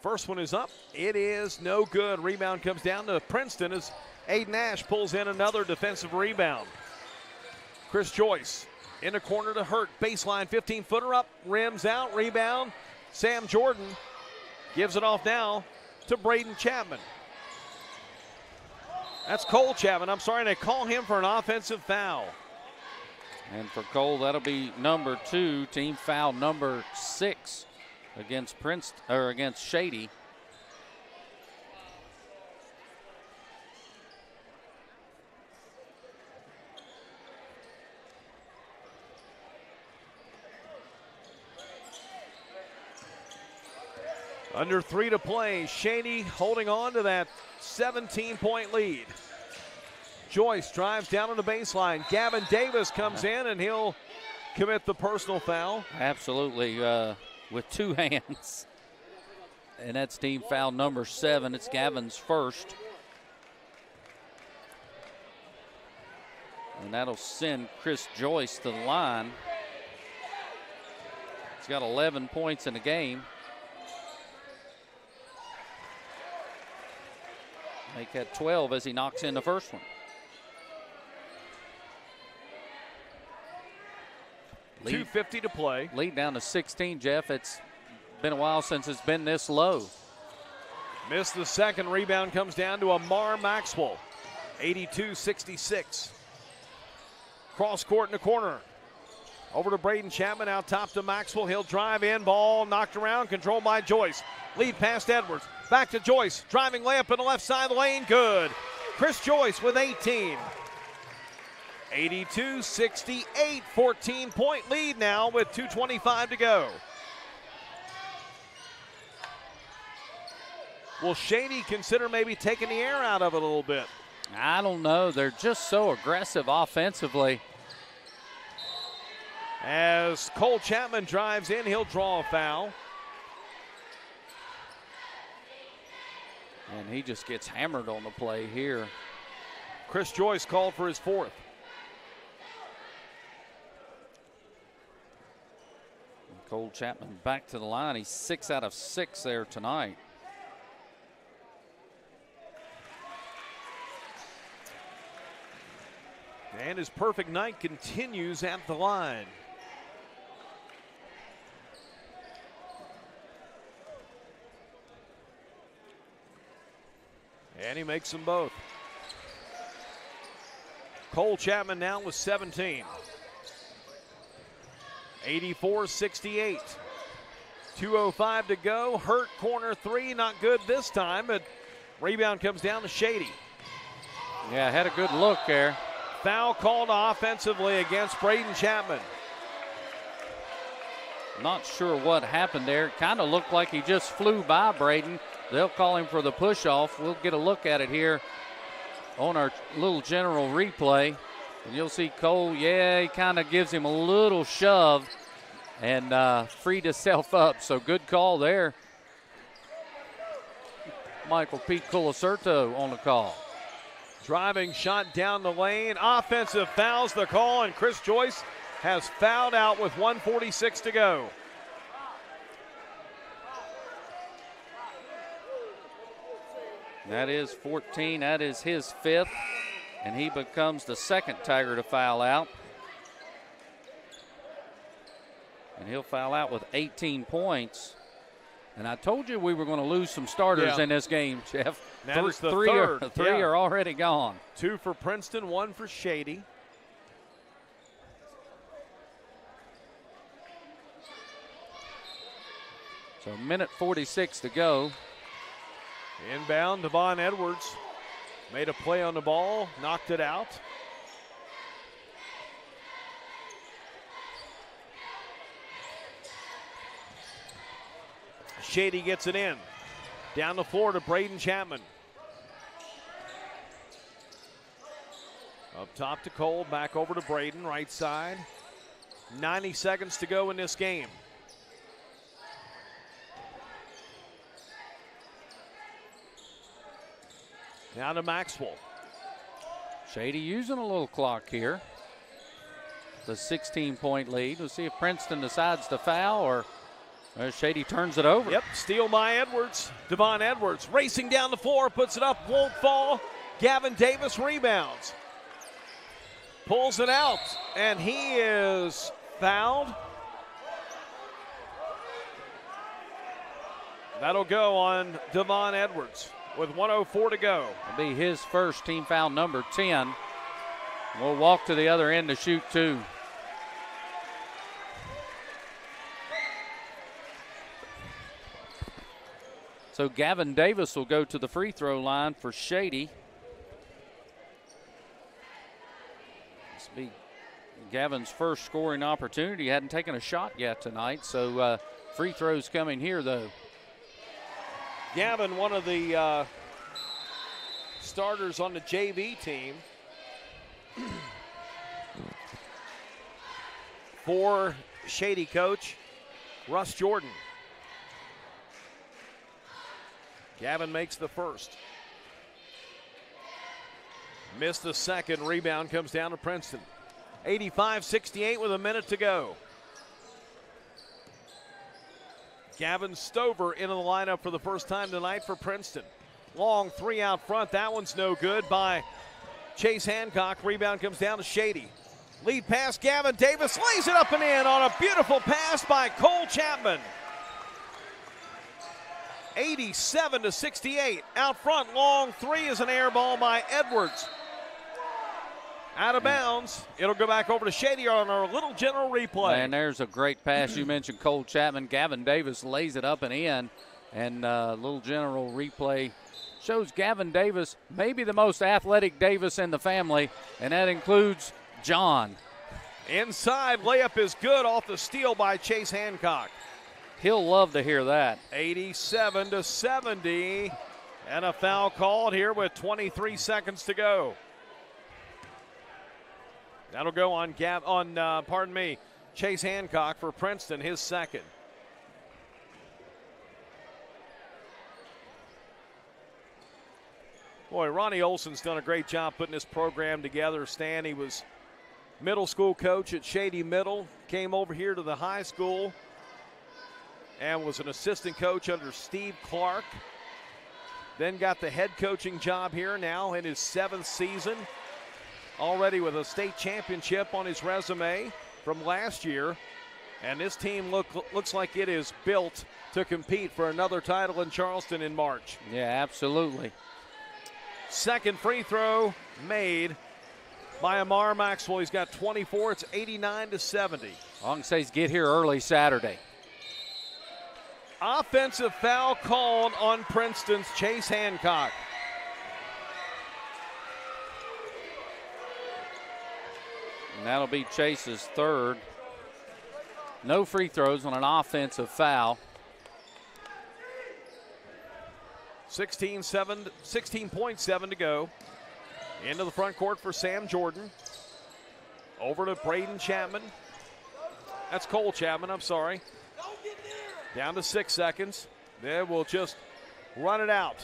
First one is up. It is no good. Rebound comes down to Princeton as Aiden Ash pulls in another defensive rebound. Chris Joyce in the corner to Hurt. Baseline 15-footer up. Rims out. Rebound. Sam Jordan gives it off now to Braden Chapman. That's Cole Chapman. I'm sorry, they call him for an offensive foul. And for Cole, that'll be number 2. Team foul number 6. Against Princeton, or against Shady. Under 3 to play. Shady holding on to that 17-point lead. Joyce drives down on the baseline. Gavin Davis comes in, and he'll commit the personal foul. Absolutely. With 2 hands. And that's team foul number 7. It's Gavin's first. And that'll send Chris Joyce to the line. He's got 11 points in the game. Make that 12 as he knocks in the first one. 2:50 to play. Lead down to 16, Jeff. It's been a while since it's been this low. Missed the second. Rebound comes down to Amar Maxwell. 82-66. Cross court in the corner. Over to Braden Chapman, out top to Maxwell. He'll drive in. Ball knocked around. Controlled by Joyce. Lead past Edwards. Back to Joyce. Driving layup on the left side of the lane. Good. Chris Joyce with 18. 82-68, 14-point lead now with 2:25 to go. Will Shady consider maybe taking the air out of it a little bit? I don't know. They're just so aggressive offensively. As Cole Chapman drives in, he'll draw a foul. And he just gets hammered on the play here. Chris Joyce called for his fourth. Cole Chapman back to the line. He's 6 out of 6 there tonight. And his perfect night continues at the line. And he makes them both. Cole Chapman now with 17. 84-68. 2:05 to go. Hurt corner three, not good this time, but rebound comes down to Shady. Yeah, had a good look there. Foul called offensively against Braden Chapman. Not sure what happened there. Kind of looked like he just flew by Braden. They'll call him for the push-off. We'll get a look at it here on our little general replay. And you'll see Cole, he kind of gives him a little shove and freed himself up. So good call there. Michael Pete Colacerto on the call. Driving shot down the lane. Offensive fouls the call, and Chris Joyce has fouled out with 1:46 to go. That is 14. That is his 5th. And he becomes the second Tiger to foul out. And he'll foul out with 18 points. And I told you we were going to lose some starters in this game, Jeff. That is the three third. Three are already gone. 2 for Princeton, 1 for Shady. So 1:46 to go. Inbound, Devon Edwards made a play on the ball, knocked it out. Shady gets it in. Down the floor to Braden Chapman. Up top to Cole, back over to Braden, right side. 90 seconds to go in this game. Now to Maxwell. Shady using a little clock here. The 16-point lead. We'll see if Princeton decides to foul or Shady turns it over. Yep, steal by Edwards. Devon Edwards racing down the floor, puts it up, won't fall. Gavin Davis rebounds. Pulls it out, and he is fouled. That'll go on Devon Edwards with 1:04 to go. It'll be his first, team foul number 10. We'll walk to the other end to shoot 2. So Gavin Davis will go to the free throw line for Shady. This will be Gavin's first scoring opportunity. He hadn't taken a shot yet tonight, so free throws coming here, though. Gavin, one of the starters on the JV team. For Shady coach Russ Jordan. Gavin makes the first. Missed the second. Rebound comes down to Princeton. 85-68 with a minute to go. Gavin Stover into the lineup for the first time tonight for Princeton. Long three out front. That one's no good by Chase Hancock. Rebound comes down to Shady. Lead pass, Gavin Davis lays it up and in on a beautiful pass by Cole Chapman. 87-68. Out front, long three is an air ball by Edwards. Out of bounds. It'll go back over to Shady on our little general replay. And there's a great pass. You mentioned Cole Chapman. Gavin Davis lays it up and in. And little general replay shows Gavin Davis, maybe the most athletic Davis in the family, and that includes John. Inside, layup is good off the steal by Chase Hancock. He'll love to hear that. 87-70, and a foul called here with 23 seconds to go. That'll go on Chase Hancock for Princeton, his second. Boy, Ronnie Olson's done a great job putting this program together. Stan, he was middle school coach at Shady Middle, came over here to the high school and was an assistant coach under Steve Clark. Then got the head coaching job here now in his 7th season. Already with a state championship on his resume from last year. And this team looks like it is built to compete for another title in Charleston in March. Yeah, absolutely. Second free throw made by Amar Maxwell. He's got 24. It's 89-70. All I can say is get here early Saturday. Offensive foul called on Princeton's Chase Hancock. And that'll be Chase's third. No free throws on an offensive foul. 16.7 to go. Into the front court for Sam Jordan. Over to Braden Chapman. That's Cole Chapman, I'm sorry. Down to 6 seconds. Then we'll just run it out.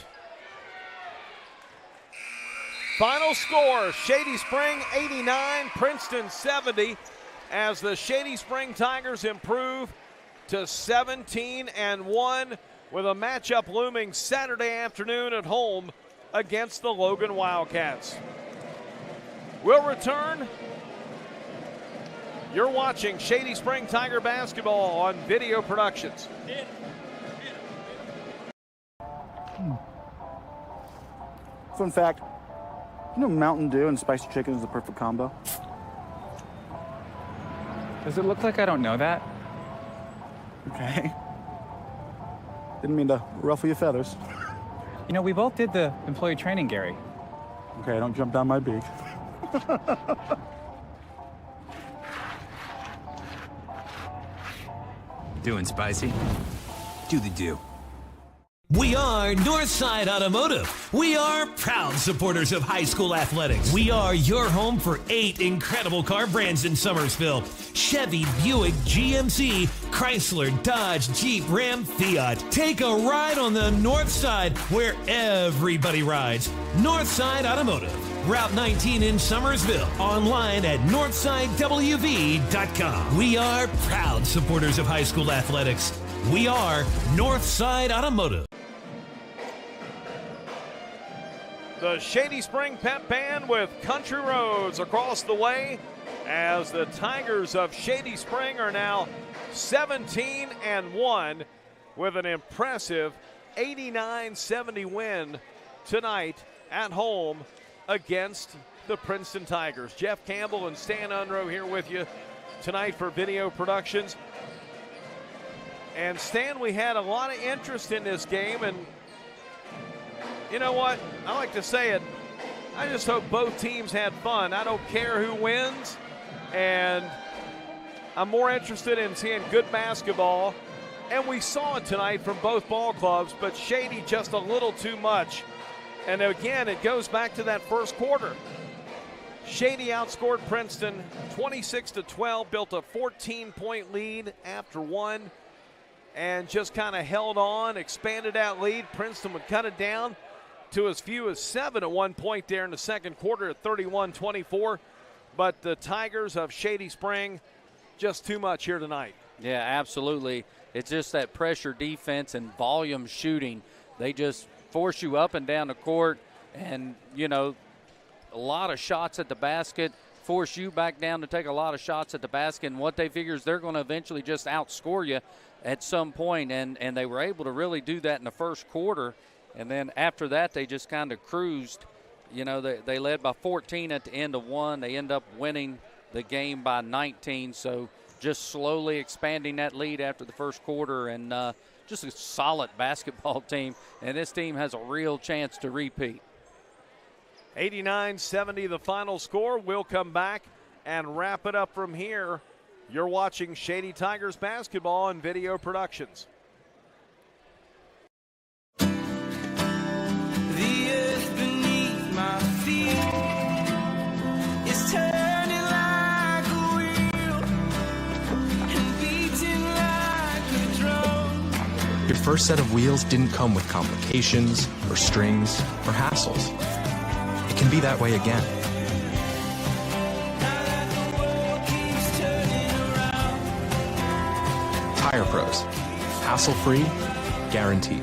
Final score, Shady Spring 89, Princeton 70, as the Shady Spring Tigers improve to 17-1 with a matchup looming Saturday afternoon at home against the Logan Wildcats. We'll return. You're watching Shady Spring Tiger basketball on Video Productions. Fun fact, you know Mountain Dew and spicy chicken is the perfect combo? Does it look like I don't know that? Okay. Didn't mean to ruffle your feathers. You know, we both did the employee training, Gary. Okay, don't jump down my beak. Doing spicy? Do the do. We are Northside Automotive. We are proud supporters of high school athletics. We are your home for 8 incredible car brands in Summersville: Chevy, Buick, GMC, Chrysler, Dodge, Jeep, Ram, Fiat. Take a ride on the North Side where everybody rides. Northside Automotive. Route 19 in Summersville. Online at northsidewv.com. We are proud supporters of high school athletics. We are Northside Automotive. The Shady Spring Pep Band with Country Roads across the way, as the Tigers of Shady Spring are now 17-1 with an impressive 89-70 win tonight at home against the Princeton Tigers. Jeff Campbell and Stan Unruh here with you tonight for Video Productions. And Stan, we had a lot of interest in this game, and you know what? I like to say it. I just hope both teams had fun. I don't care who wins, and I'm more interested in seeing good basketball. And we saw it tonight from both ball clubs, but Shady just a little too much. And again, it goes back to that first quarter. Shady outscored Princeton 26-12, built a 14-point lead after one, and just kind of held on, expanded that lead. Princeton would cut it down to as few as 7 at one point there in the second quarter at 31-24. But the Tigers of Shady Spring, just too much here tonight. Yeah, absolutely. It's just that pressure defense and volume shooting. They just force you up and down the court, and, you know, a lot of shots at the basket, force you back down to take a lot of shots at the basket. And what they figure is they're going to eventually just outscore you at some point, and they were able to really do that in the first quarter. And then after that, they just kind of cruised. You know, they led by 14 at the end of one. They end up winning the game by 19. So just slowly expanding that lead after the first quarter, and just a solid basketball team. And this team has a real chance to repeat. 89-70 the final score. We'll come back and wrap it up from here. You're watching Shady Tigers basketball and video productions. The earth beneath my feet is turning like a wheel and beating like a drum. Your first set of wheels didn't come with complications or strings or hassles. It can be that way again. Tire Pros. Hassle-free, guaranteed.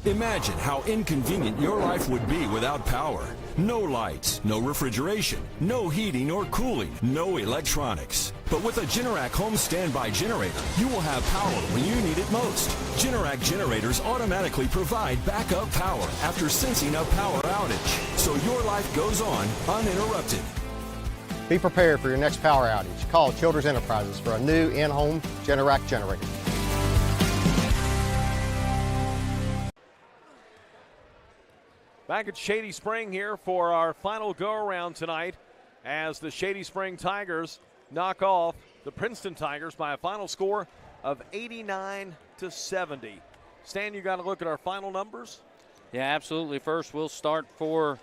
Imagine how inconvenient your life would be without power. No lights, no refrigeration, no heating or cooling, no electronics. But with a Generac home standby generator, you will have power when you need it most. Generac generators automatically provide backup power after sensing a power outage, so your life goes on uninterrupted. Be prepared for your next power outage. Call Childers Enterprises for a new in-home Generac generator. Back at Shady Spring here for our final go-around tonight as the Shady Spring Tigers knock off the Princeton Tigers by a final score of 89-70. Stan, you got to look at our final numbers? Yeah, absolutely. First, we'll start for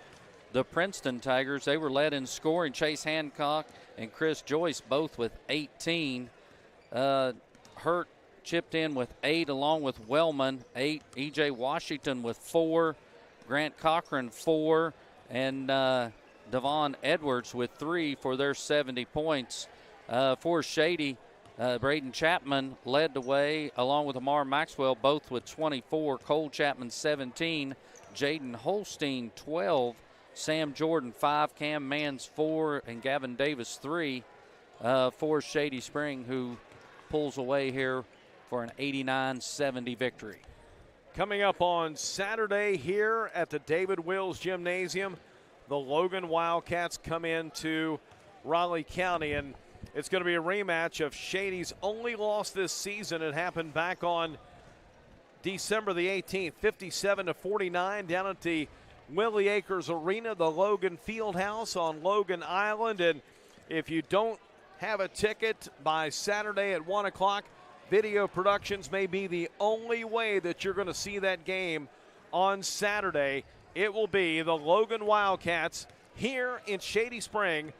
the Princeton Tigers. They were led in scoring. Chase Hancock and Chris Joyce both with 18. Hurt chipped in with 8 along with Wellman, 8. E.J. Washington with 4. Grant Cochran 4. And Devon Edwards with 3 for their 70 points. For Shady, Braden Chapman led the way along with Amar Maxwell, both with 24. Cole Chapman 17. Jaden Holstein 12. Sam Jordan 5, Cam Mans 4, and Gavin Davis 3 for Shady Spring, who pulls away here for an 89-70 victory. Coming up on Saturday here at the David Wills Gymnasium, the Logan Wildcats come into Raleigh County, and it's going to be a rematch of Shady's only loss this season. It happened back on December the 18th, 57-49 down at the Willie Acres Arena, the Logan Fieldhouse on Logan Island. And if you don't have a ticket by Saturday at 1 o'clock, video productions may be the only way that you're going to see that game on Saturday. It will be the Logan Wildcats here in Shady Spring.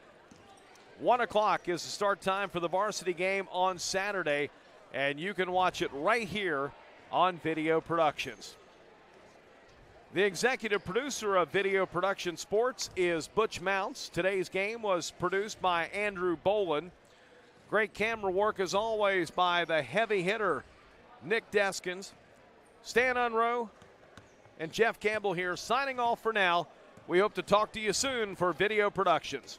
1 o'clock is the start time for the varsity game on Saturday, and you can watch it right here on Video Productions. The executive producer of Video Production Sports is Butch Mounts. Today's game was produced by Andrew Boland. Great camera work, as always, by the heavy hitter, Nick Deskins. Stan Unroe and Jeff Campbell here signing off for now. We hope to talk to you soon for Video Productions.